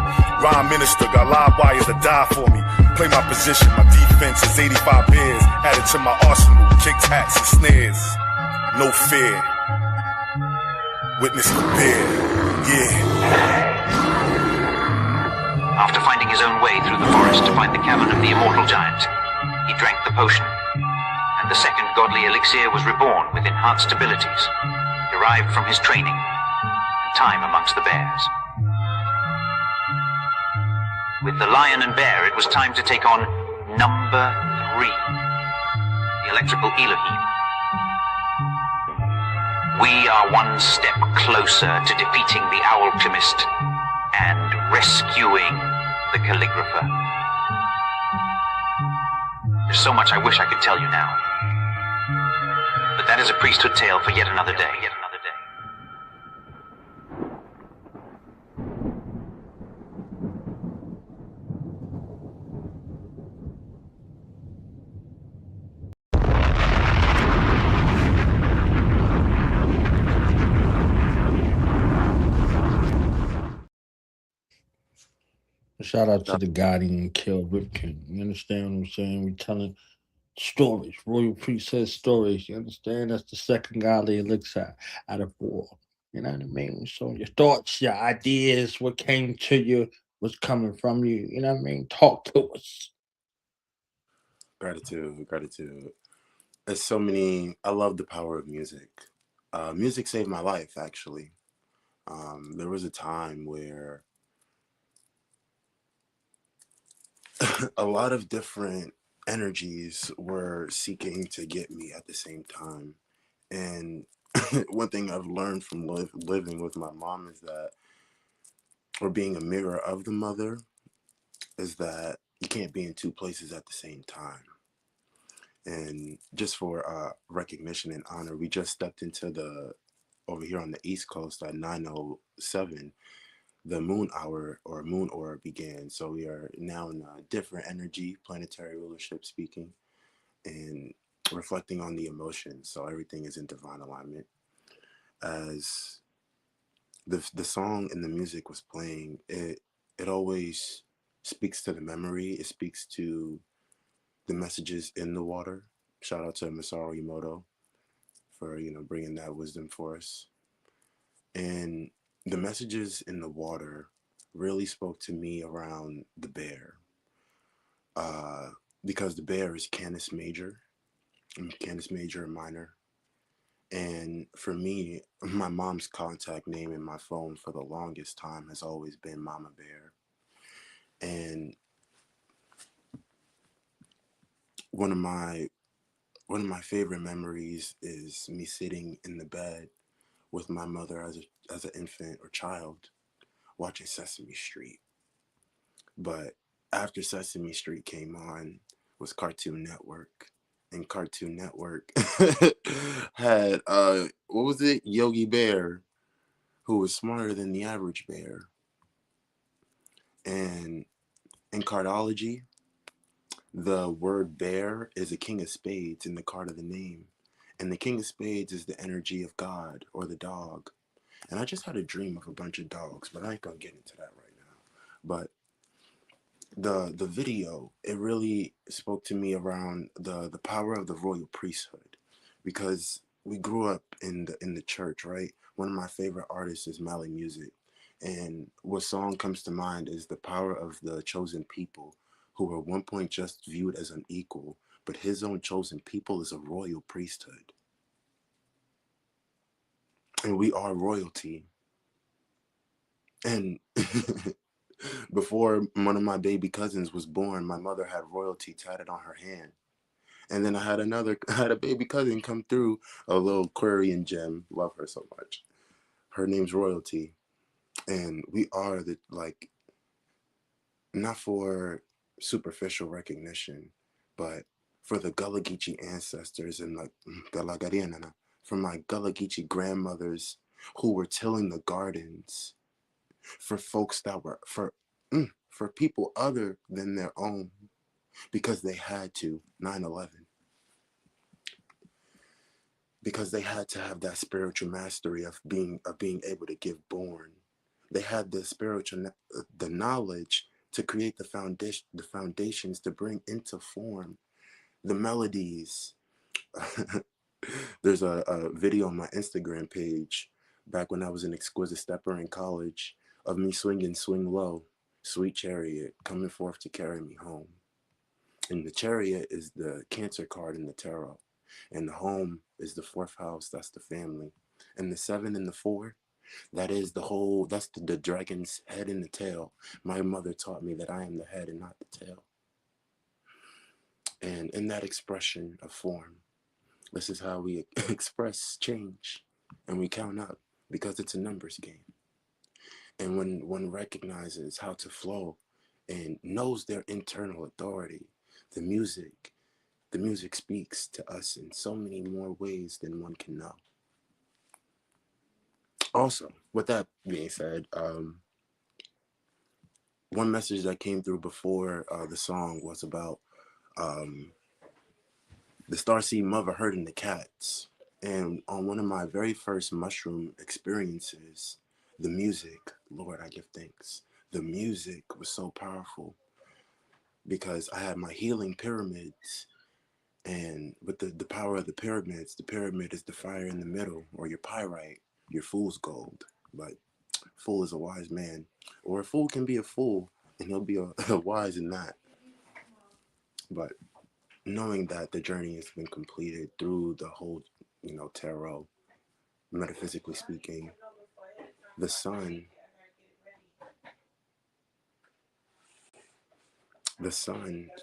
Rhyme minister, got live wires to die for me. Play my position, my defense is 85 bears. Added to my arsenal, kick hats and snares. No fear. Witness the bear, yeah. After finding his own way through the forest to find the cavern of the immortal giant, he drank the potion, and the second godly elixir was reborn with enhanced abilities, derived from his training and time amongst the bears. With the lion and bear, it was time to take on number 3, the electrical Elohim. We are one step closer to defeating the alchemist and rescuing the calligrapher. There's so much I wish I could tell you now, but that is a priesthood tale for yet another day. Shout out to the Guardian Kill Ripken. You understand what I'm saying? We telling stories, royal priestess stories. You understand? That's the second godly elixir out of 4. You know what I mean? So your thoughts, your ideas, what came to you, what's coming from you. You know what I mean? Talk to us. Gratitude. There's so many. I love the power of music. Music saved my life, actually. There was a time where a lot of different energies were seeking to get me at the same time. And one thing I've learned from living with my mom is that, or being a mirror of the mother, is that you can't be in 2 places at the same time. And just for recognition and honor, we just stepped into over here on the East Coast at 9:07, the moon hour or moon aura began. So we are now in a different energy, planetary rulership speaking, and reflecting on the emotions. So everything is in divine alignment. As the song and the music was playing, it always speaks to the memory. It speaks to the messages in the water. Shout out to Masaru Emoto for bringing that wisdom for us. And the messages in the water really spoke to me around the bear, because the bear is Canis Major and Minor. And for me, my mom's contact name in my phone for the longest time has always been Mama Bear. And one of my favorite memories is me sitting in the bed with my mother as an infant or child, watching Sesame Street. But after Sesame Street came on was Cartoon Network. And Cartoon Network had what was it? Yogi Bear, who was smarter than the average bear. And in cardology, the word bear is a king of spades in the card of the name. And the king of spades is the energy of God or the dog. And I just had a dream of a bunch of dogs, but I ain't gonna get into that right now. But the video, it really spoke to me around the power of the royal priesthood, because we grew up in the church, right? One of my favorite artists is Mali Music, and what song comes to mind is the power of the chosen people, who were at one point just viewed as unequal, but his own chosen people is a royal priesthood, and we are royalty. And before one of my baby cousins was born, my mother had royalty tatted on her hand. And then I had a baby cousin come through, a little Aquarian gem. Love her so much. Her name's Royalty. And we are the, like, not for superficial recognition, but for the Gullah Geechee ancestors and like from my Gullah Geechee grandmothers who were tilling the gardens for folks that were for people other than their own, because they had to 9/11, because they had to have that spiritual mastery of being able to give born. They had the spiritual the knowledge to create the foundations to bring into form the melodies. There's a video on my Instagram page back when I was an exquisite stepper in college of me swinging Swing Low, Sweet Chariot, coming forth to carry me home. And the chariot is the Cancer card in the tarot. And the home is the fourth house, that's the family. And the 7 and the 4, that is that's the dragon's head and the tail. My mother taught me that I am the head and not the tail. And in that expression of form, this is how we express change. And we count up, because it's a numbers game. And when one recognizes how to flow and knows their internal authority, the music speaks to us in so many more ways than one can know. Also, with that being said, one message that came through before the song was about the starseed mother herding the cats. And on one of my very first mushroom experiences, the music, Lord, I give thanks. The music was so powerful, because I had my healing pyramids. And with the power of the pyramid is the fire in the middle, or your pyrite, your fool's gold. But fool is a wise man, or a fool can be a fool, and he'll be a wise in that. But knowing that the journey has been completed through the whole, tarot, metaphysically speaking, the sun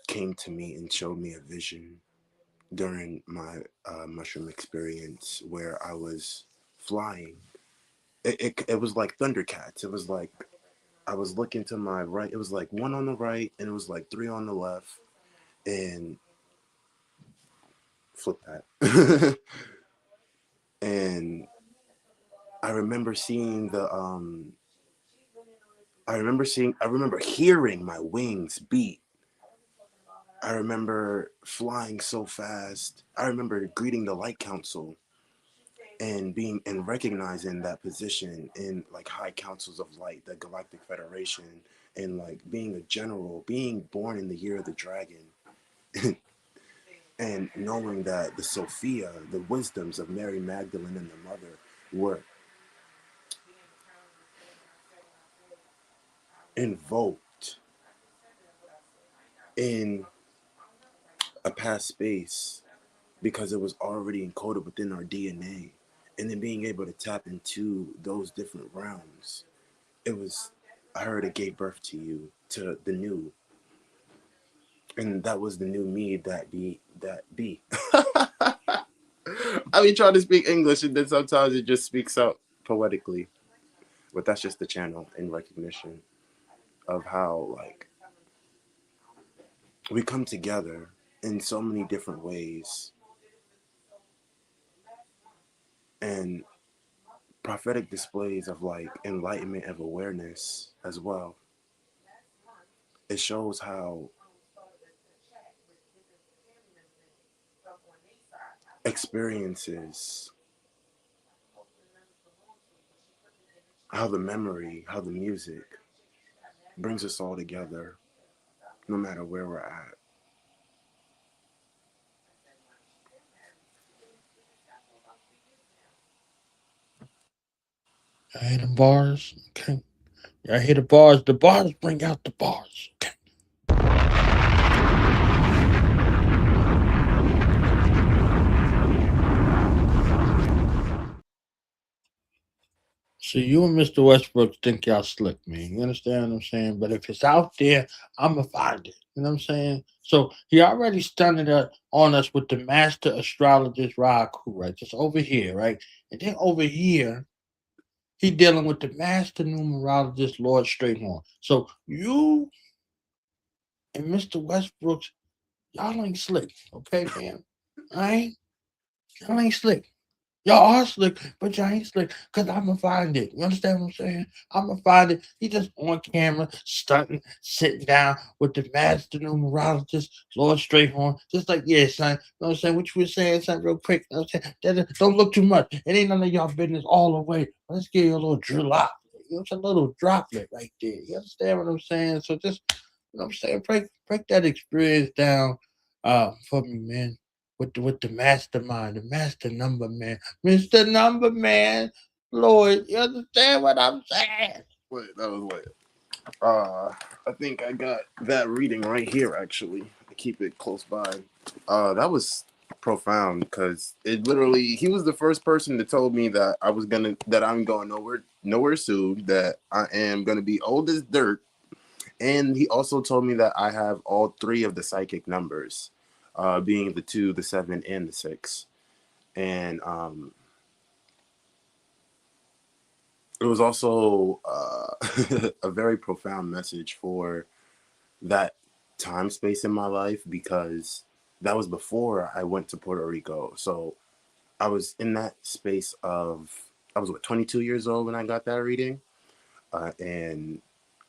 came to me and showed me a vision during my mushroom experience, where I was flying. It was like Thundercats. It was like I was looking to my right. It was like 1 on the right, and it was like 3 on the left, and flip that. And I remember seeing I remember hearing my wings beat. I remember flying so fast. I remember greeting the Light Council and recognizing that position in like high councils of light, the Galactic Federation, and like being a general, being born in the year of the dragon, and knowing that the Sophia, the wisdoms of Mary Magdalene and the mother, were invoked in a past space, because it was already encoded within our DNA. And then being able to tap into those different realms, I heard it gave birth to you, to the new. And that was the new me that be. I be trying to speak English, and then sometimes it just speaks out poetically. But that's just the channel in recognition of how, like, we come together in so many different ways. And prophetic displays of like enlightenment of awareness as well. it shows how experiences, how the memory, how the music brings us all together, no matter where we're at. I hear the bars. Okay. I hear the bars. The bars bring out the bars. Okay. So you and Mr. Westbrook think y'all slick, man. You understand what I'm saying? But if it's out there, I'ma find it. You know what I'm saying? So he already stunned it on us with the master astrologist Raku, right? Just over here, right? And then over here, he dealing with the master numerologist Lord Straighthorn. So you and Mr. Westbrook's, y'all ain't slick, okay, man? All right? Y'all ain't slick. Y'all are slick, but y'all ain't slick because I'm going to find it. You understand what I'm saying? I'm going to find it. He just on camera, stunting, sitting down with the master numerologist, Lord Straighthorn. Just like, yeah, son. You know what I'm saying? What you were saying, son, real quick. You know what I'm saying? Don't look too much. It ain't none of y'all business all the way. Let's give you a little drop. You know, it's a little droplet right there. You understand what I'm saying? So just, you know what I'm saying? Break that experience down for me, man, with the mastermind, the master number man, Mr. Number Man. Lord, you understand what I'm saying? Wait, that was wait. Uh, I think I got that reading right here. Actually, I keep it close by. That was profound because it literally he was the first person that told me that I'm going nowhere soon. That I am gonna be old as dirt, and he also told me that I have all three of the psychic numbers, being the 2, the 7, and the 6, and it was also a very profound message for that time space in my life because that was before I went to Puerto Rico. So I was in that space of I was 22 years old when I got that reading, and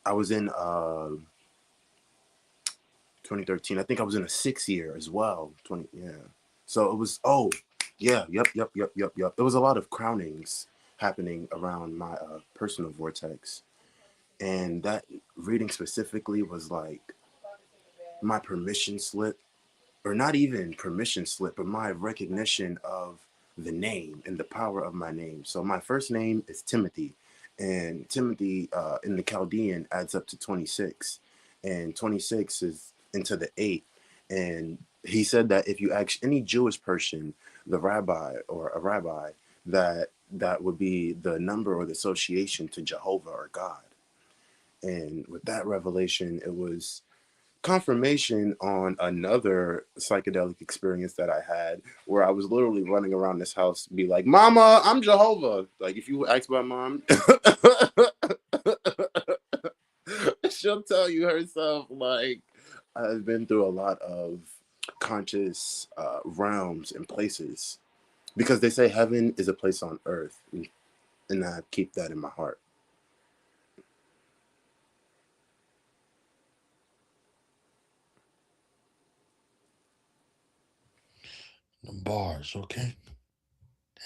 I was in 2013. I think I was in a 6 year as well. 20 yeah. So it was yeah, yep. There was a lot of crownings happening around my personal vortex, and that reading specifically was like my permission slip, or not even permission slip, but my recognition of the name and the power of my name. So my first name is Timothy, and Timothy in the Chaldean adds up to 26, and 26 is into the 8. And he said that if you ask any Jewish person, the rabbi or a rabbi, that would be the number or the association to Jehovah or God. And with that revelation, it was confirmation on another psychedelic experience that I had where I was literally running around this house, be like, Mama, I'm Jehovah. Like, if you ask my mom, she'll tell you herself, like, I've been through a lot of conscious realms and places because they say heaven is a place on earth. And I keep that in my heart. The bars, okay?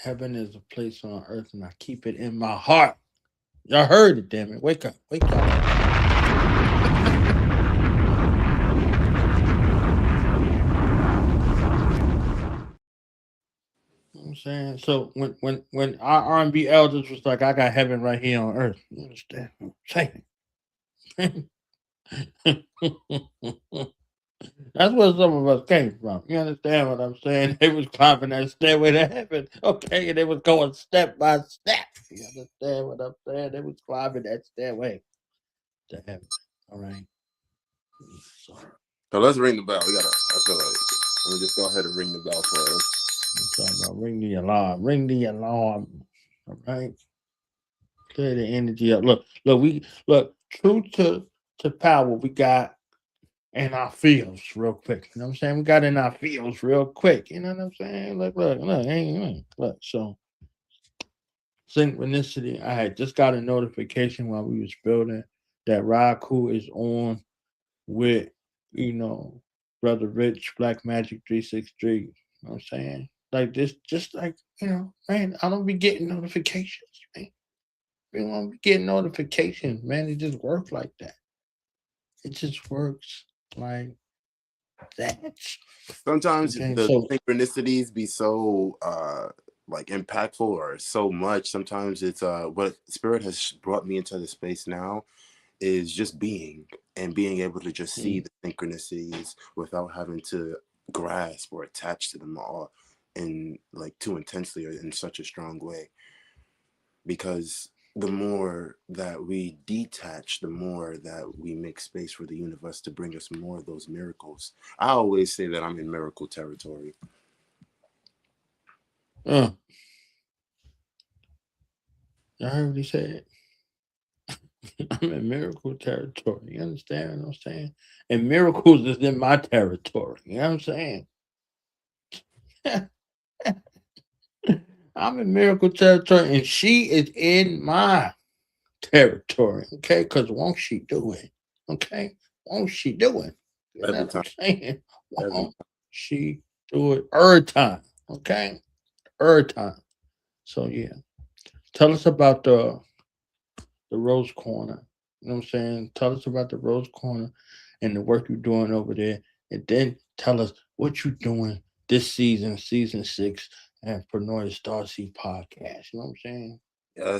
Heaven is a place on earth, and I keep it in my heart. Y'all heard it, damn it. Wake up. Wake up. You know what I'm saying? So when our R&B elders was like, I got heaven right here on earth. You understand what I'm saying? That's where some of us came from. You understand what I'm saying? They was climbing that stairway to heaven, okay, and they was going step by step. You understand what I'm saying? They was climbing that stairway to heaven. All right. So So let's ring the bell. I feel like, let me just go ahead and ring the bell for us. I'm talking about ring the alarm. Ring the alarm. All right. Clear the energy up. Look, true to power, we got in our fields real quick. You know what I'm saying? We got in our fields real quick. You know what I'm saying? Look. So synchronicity. I had just got a notification while we was building that Raku is on with, you know, Brother Rich, Black Magic 363. You know what I'm saying? Like this, just like, man, I don't be getting notifications, man. We don't be getting notifications, man. It just works like that. It just works like that. Sometimes Okay, the so synchronicities be so like impactful or so much. Sometimes it's what spirit has brought me into the space now is just being and being able to just see mm, the synchronicities without having to grasp or attach to them all in like too intensely or in such a strong way. Because the more that we detach, the more that we make space for the universe to bring us more of those miracles. I always say that I'm in miracle territory. uh, I heard what he said. I'm in miracle territory. You understand what I'm saying? And miracles is in my territory. You know what I'm saying? I'm in miracle territory, and she is in my territory. Okay, because won't she do it? Okay, won't she do it? You know Every what I'm time, saying? every Won't she do it every time? Okay, every time. So yeah, tell us about the Rose Corner. You know what I'm saying? Tell us about the Rose Corner and the work you're doing over there, and then tell us what you're doing this season, season 6, and for Northern Star Seed podcast. You know what I'm saying?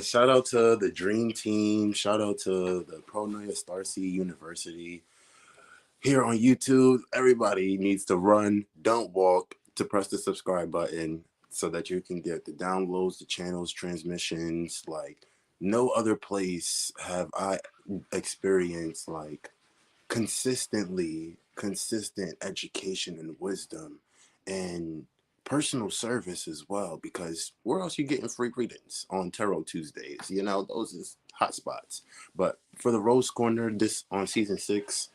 shout out to the Dream Team. Shout out to the Pronoia Starcy University. Here on YouTube, everybody needs to run, don't walk, to press the subscribe button so that you can get the downloads, the channels, transmissions. Like no other place have I experienced like consistent education and wisdom and personal service as well, because where else you getting free readings on Tarot Tuesdays? You know, those is hot spots. But for the Rose Corner, this on season 6,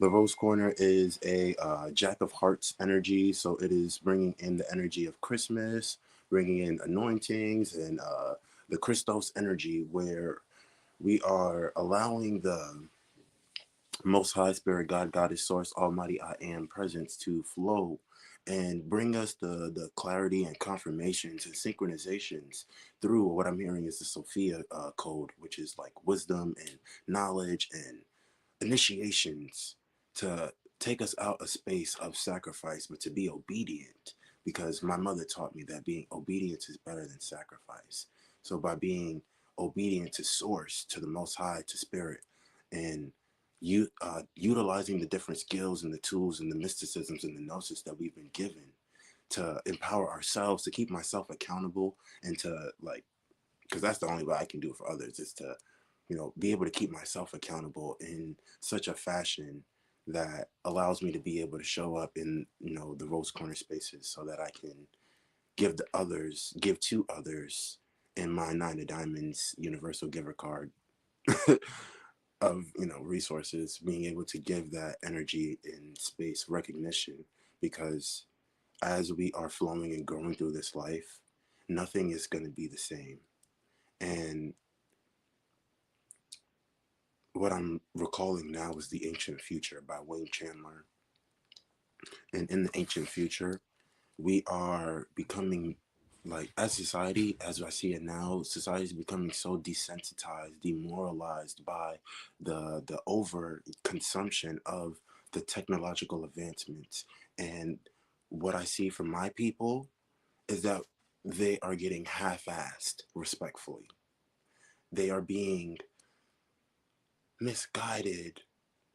the Rose Corner is a Jack of Hearts energy. So it is bringing in the energy of Christmas, bringing in anointings and the Christos energy, where we are allowing the most High Spirit, God, Goddess, Source, Almighty, I Am presence to flow and bring us the clarity and confirmations and synchronizations through what I'm hearing is the Sophia code, which is like wisdom and knowledge and initiations to take us out a space of sacrifice, but to be obedient. Because my mother taught me that being obedient is better than sacrifice. So by being obedient to Source, to the Most High, to Spirit, and utilizing the different skills and the tools and the mysticisms and the gnosis that we've been given to empower ourselves, to keep myself accountable, and to like, because that's the only way I can do it for others, is to, be able to keep myself accountable in such a fashion that allows me to be able to show up in, the Rose Corner spaces so that I can give to others in my 9 of Diamonds universal giver card of, resources, being able to give that energy in space recognition, because as we are flowing and going through this life, nothing is going to be the same. And what I'm recalling now is The Ancient Future by Wayne Chandler. And in the ancient future, we are becoming, like, as society, as I see it now, society is becoming so desensitized, demoralized by the over consumption of the technological advancements. And what I see from my people is that they are getting half-assed, respectfully. They are being misguided.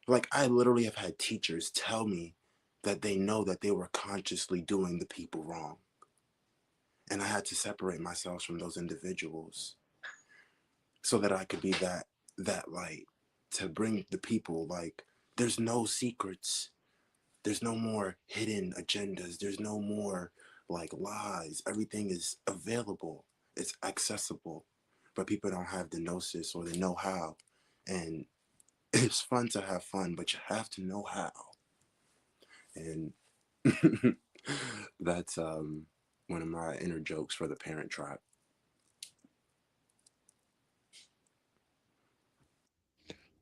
Like, I literally have had teachers tell me that they know that they were consciously doing the people wrong. And I had to separate myself from those individuals so that I could be that light to bring the people, like, there's no secrets. There's no more hidden agendas. There's no more like lies. Everything is available. It's accessible. But people don't have the gnosis or the know-how. And it's fun to have fun, but you have to know how. And that's one of my inner jokes for the Parent Trap.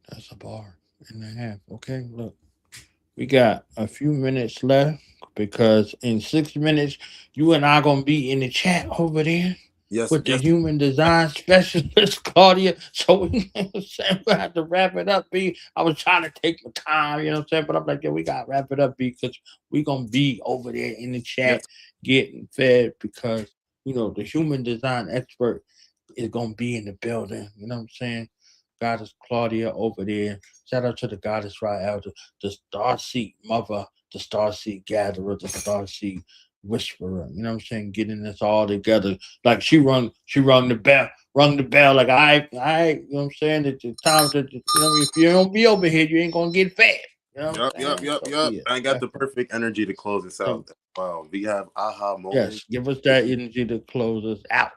That's a bar and a half. Okay, look. We got a few minutes left because in 6 minutes, you and I gonna be in the chat over there Yes, with the yes, human design specialist Claudia. So we, we have to wrap it up, B. I was trying to take my time, you know what I'm saying? But I'm like, yeah, we gotta wrap it up, B, because we gonna be over there in the yes. chat getting fed because the human design expert is gonna be in the building. You know what I'm saying? Goddess Claudia over there. Shout out to the goddess Rael, the Starseed Mother, the Starseed Gatherer, the Starseed Whisperer. You know what I'm saying? Getting this all together. Like she rung the bell. Like you know what I'm saying? At the time that if you don't be over here, you ain't gonna get fed. You know what Yep, I'm yep, saying? yep, So yep. yeah, I got the definitely. perfect energy to close this So out. Wow, we have aha moments yes, give us that energy to close us out.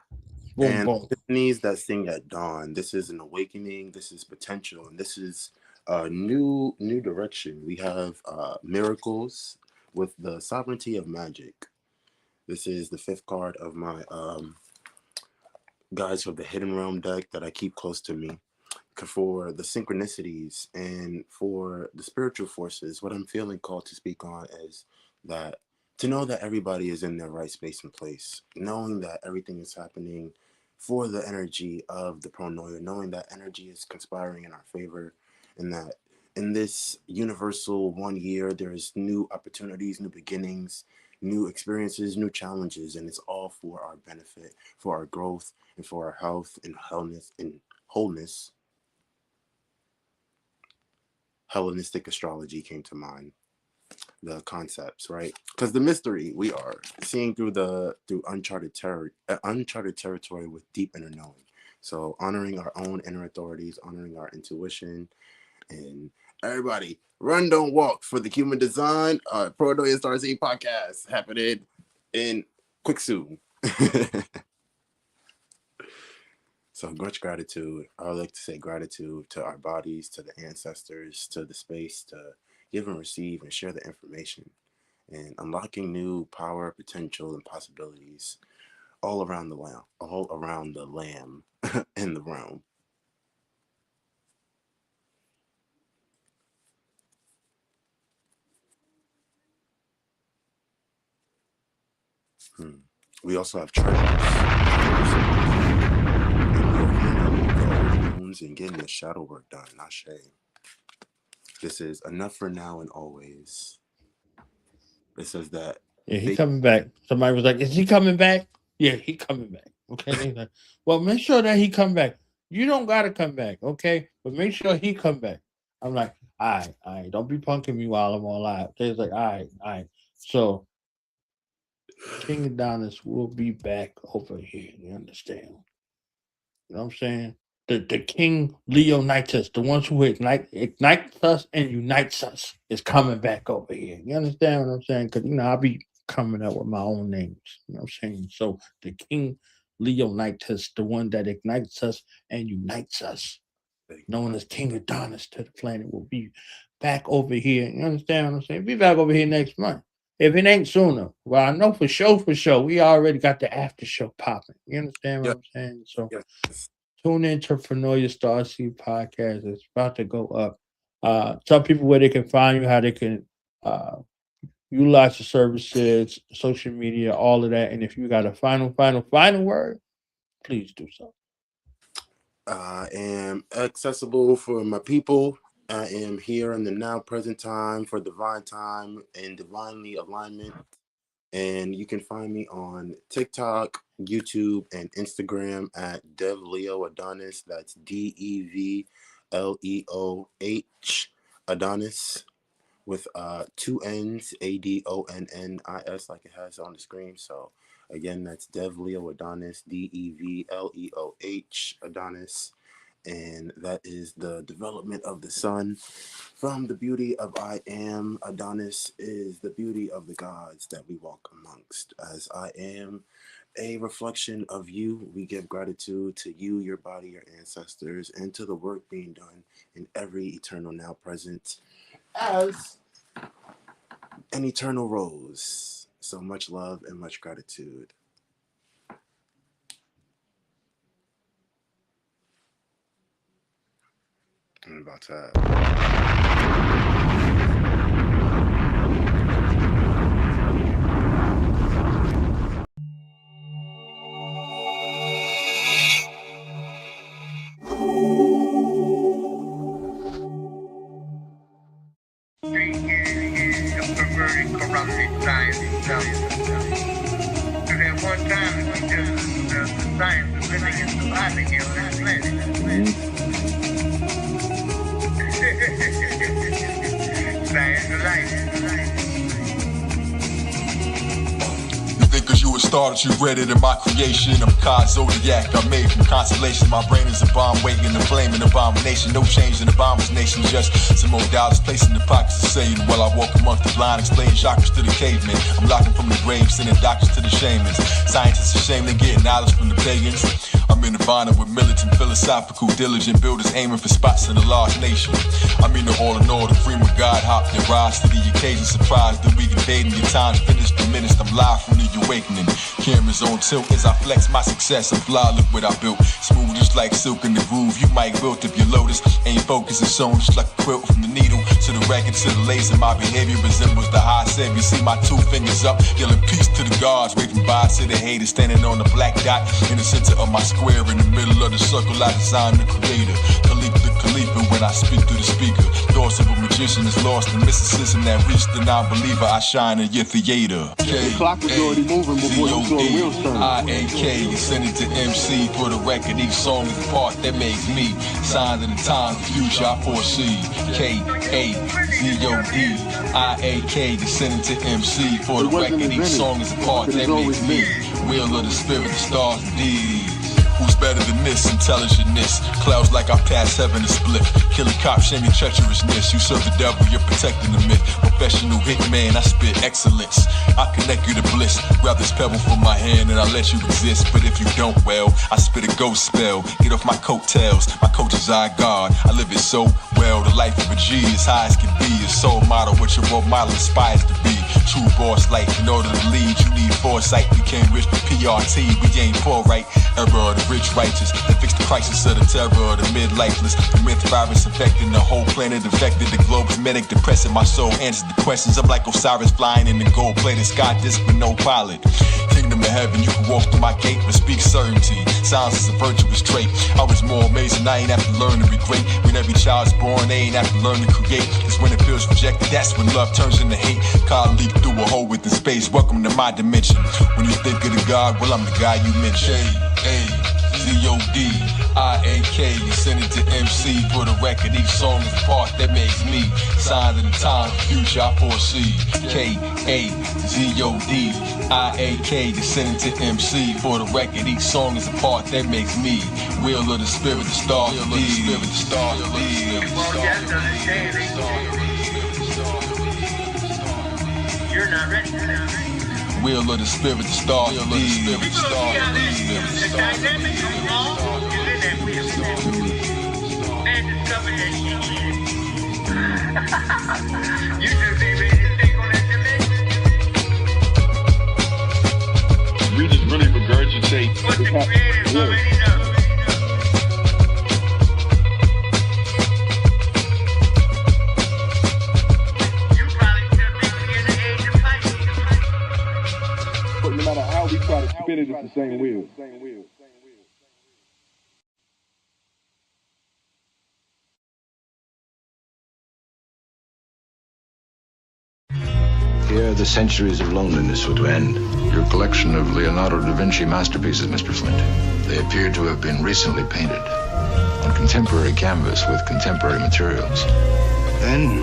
Boom, and boom. epiphanies that sing at dawn. This is an awakening. This is potential, and this is a new direction. We have miracles with the sovereignty of magic. This is the fifth card of my guides of the hidden realm deck that I keep close to me. For the synchronicities and for the spiritual forces, what I'm feeling called to speak on is that to know that everybody is in their right space and place, knowing that everything is happening for the energy of the pronoia, knowing that energy is conspiring in our favor, and that in this universal 1 year, there's new opportunities, new beginnings, new experiences, new challenges, and it's all for our benefit, for our growth, and for our health and wholeness. Hellenistic astrology came to mind, the concepts, right? Because the mystery we are seeing through uncharted territory with deep inner knowing. So honoring our own inner authorities, honoring our intuition, and everybody run, don't walk for the human design Proto Star Z podcast happening in quick soon. So much gratitude. I would like to say gratitude to our bodies, to the ancestors, to the space to give and receive and share the information and unlocking new power, potential, and possibilities all around the lamb in the realm. Hmm. We also have treasures. And getting the shadow work done. Not shame. This is enough for now and always. It says that Yeah, he faith. coming back. Somebody was like, "Is he coming back?" Yeah, he coming back. Okay, they like, well, make sure that he come back. You don't gotta come back, okay? But make sure he come back. I'm like, all right, don't be punking me while I'm on live. They're like, all right. So King Adonis will be back over here. You understand? You know what I'm saying? The King Leonidas, the ones who ignites us and unites us, is coming back over here. You understand what I'm saying? Because I'll be coming up with my own names. You know what I'm saying? So the King Leonidas, the one that ignites us and unites us, known as King Adonis to the planet, will be back over here. You understand what I'm saying? Be back over here next month. If it ain't sooner, well, I know for sure, we already got the after show popping. You understand what Yes, I'm saying? So yes. tune in to Entrepreneur Starseed podcast. It's about to go up. Tell people where they can find you, how they can uh, utilize the services, social media, all of that. And if you got a final word, please do so. I am accessible for my people. I am here in the now present time for divine time and divinely alignment. And you can find me on TikTok, YouTube, and Instagram at DevLeo Adonnis. That's DEVLEOH Adonnis with two N's, ADONNIS, like it has on the screen. So again, that's DevLeo Adonnis, DEVLEOH Adonnis. And that is the development of the sun from the beauty of I am. Adonnis is the beauty of the gods that we walk amongst. As I am a reflection of you, we give gratitude to you, your body, your ancestors, and to the work being done in every eternal now present as an eternal rose. So much love and much gratitude. I'm about to perverted, corrupted science itself. Because at one time it was just the science of living and surviving here on this planet. Science of life. Cause you were started, you read it in my creation. I'm God Zodiac, I'm made from constellation. My brain is a bomb waiting, a flame, an abomination. No change in the bomber's nation, just some more dollars placed in the pockets of Satan. While I walk amongst the blind, explaining chakras to the cavemen. I'm locking from the grave, sending doctors to the shamans. Scientists ashamed of getting knowledge from the pagans. I'm in the bond with militant, philosophical, diligent builders aiming for spots in the lost nation. I mean the all in all, the freedom of God hopped and rise to the occasion. Surprised that we invading your time's finished, diminished. I'm live from the awakening. Cameras on tilt as I flex my success. I'm fly, look what I built. Smooth just like silk in the groove. You might built if your lotus ain't focused and sewn just like a quilt. From the needle to the record to the laser. My behavior resembles the high sev. You see my 2 fingers up, yelling peace to the gods. Waving by to the haters, standing on the black dot in the center of my square. In the middle of the circle, I designed the creator. Khalifa when I speak through the speaker. Thoughts of a magician is lost in mysticism that reached the non-believer. I shine in your theater. The clock was already moving before you saw the wheels turn. I-A-K, you send it to MC for the record. Each song is the part that makes me. Signs of the times, the future I foresee. K-A-Z-O-D. I-A-K, you send it to MC for the record. Each song is the part that makes me. Wheel of the spirit, the stars, indeed. Who's better than this? Intelligentness. Clouds like I pass heaven to split. Killing cops, shame your treacherousness. You serve the devil, you're protecting the myth. Professional hitman, I spit excellence. I connect you to bliss. Grab this pebble from my hand and I let you exist. But if you don't, well, I spit a ghost spell. Get off my coattails. My coach is our God. I live it so well. The life of a G as high as can be. Your soul model, what your role model aspires to be. True boss life. In order to lead, you need foresight. We can't reach the PRT. We ain't poor, right? Error of the rich righteous. That fix the crisis of the terror of the mid-lifeless. The myth virus infecting the whole planet. Infected the globe is medic. Depressing my soul. Answers the questions. I'm like Osiris flying in the gold-plated sky disc with no pilot. Kingdom of heaven, you can walk through my gate but speak certainty. Silence is a virtuous trait. I was more amazing. I ain't have to learn to be great. When every child's born, they ain't have to learn to create. Cause when it feels rejected, that's when love turns into hate. God leap through a hole within space. Welcome to my dimension. When you think of the God, well, I'm the guy you mentioned. A-Z-O-D, I-A-K, you send it to MC for the record. Each song is a part that makes me. Signs of the time, future I foresee. K-A-Z-O-D, I-A-K, you send it to MC for the record. Each song is a part that makes me. Wheel of the spirit, the star, the spirit, the star, the spirit, the star. You're not ready for that. Wheel of the spirit, the star, the spirit, the star, the The dynamic of all is in that wheel. Man discovered that shit. You just ain't ready to take on that dimension. We just really regurgitate what the creators already know. no matter how we try to spin it, it's the same wheel. Here, the centuries of loneliness were to end. Your collection of Leonardo da Vinci masterpieces, Mr. Flint. They appeared to have been recently painted. On contemporary canvas with contemporary materials. Then,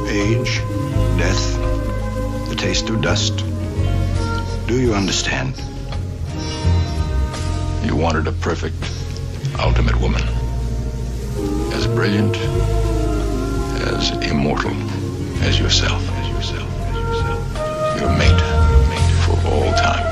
age, death, the taste of dust. Do you understand? You wanted a perfect, ultimate woman. As brilliant, as immortal as yourself. Your mate for all time.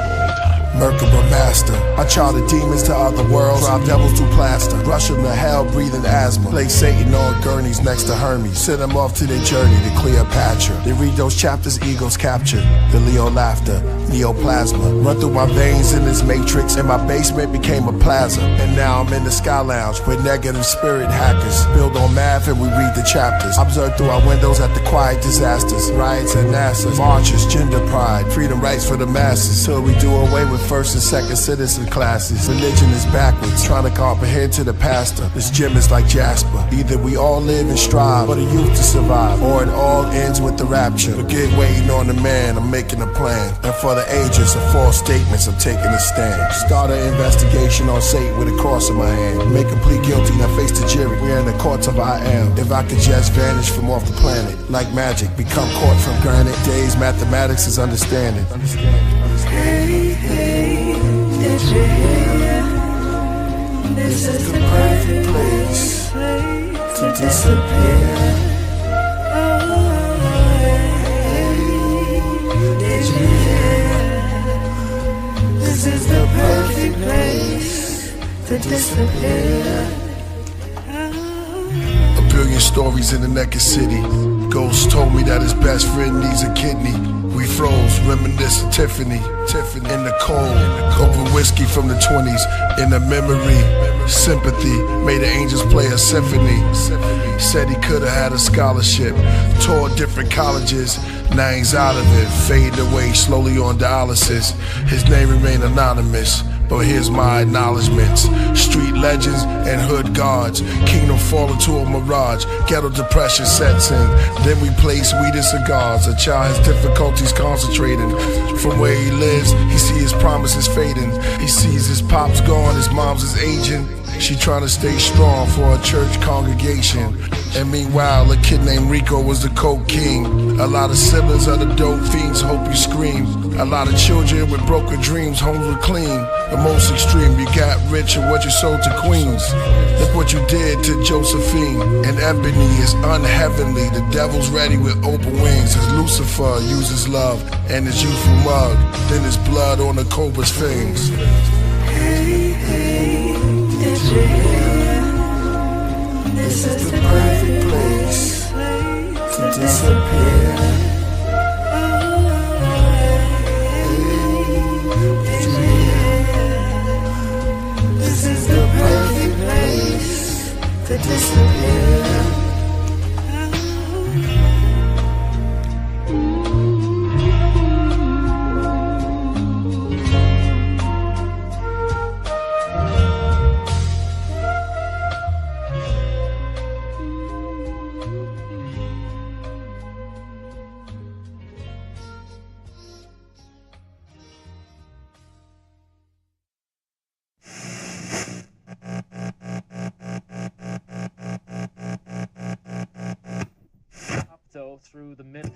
Merkaba master, I charter demons to other worlds, drop devils to plaster, rush them to hell, breathing asthma, place Satan on gurneys next to Hermes, send them off to their journey to Cleopatra. They read those chapters, egos captured, the Leo laughter, neoplasma, run through my veins in this matrix, and my basement became a plaza. And now I'm in the Sky Lounge with negative spirit hackers, build on math and we read the chapters, observe through our windows at the quiet disasters, riots at NASA, marches, gender pride, freedom rights for the masses, till we do away with first and second citizen classes. Religion is backwards, trying to comprehend to the pastor. This gym is like Jasper. Either we all live and strive for the youth to survive, or it all ends with the rapture. Forget waiting on the man, I'm making a plan. And for the ages of false statements, I'm taking a stand. Start an investigation on Satan with a cross in my hand. Make him plead guilty, now face the jury. We're in the courts of I am. If I could just vanish from off the planet, like magic, become caught from granite. Days, mathematics is understanding. Hey, hey, did you hear? This is the perfect place to disappear. Did you hear? This is the perfect place to disappear. A billion stories in the naked city. Ghost told me that his best friend needs a kidney. We froze, reminiscing Tiffany in the cold, over whiskey from the 20s. In the memory, sympathy made the angels play a symphony. Said he could've had a scholarship, toured different colleges. Now he's out of it, faded away slowly on dialysis. His name remained anonymous, but here's my acknowledgements. Street legends and hood guards, kingdom fall into a mirage. Ghetto depression sets in, then we place weed and cigars. A child has difficulties concentrating. From where he lives, he sees his promises fading. He sees his pops gone, his mom's is aging. She trying to stay strong for a church congregation. And meanwhile, a kid named Rico was the coke king. A lot of siblings are the dope fiends, hope you scream. A lot of children with broken dreams, homes were clean. The most extreme, you got rich and what you sold to queens. Look what you did to Josephine. And Ebony is unheavenly. The devil's ready with open wings. As Lucifer uses love and his youthful mug, then his blood on the cobra's fangs. Hey, hey, did you hear? This is the perfect place to disappear. Did you hear? This is the perfect place to disappear. Through the mid.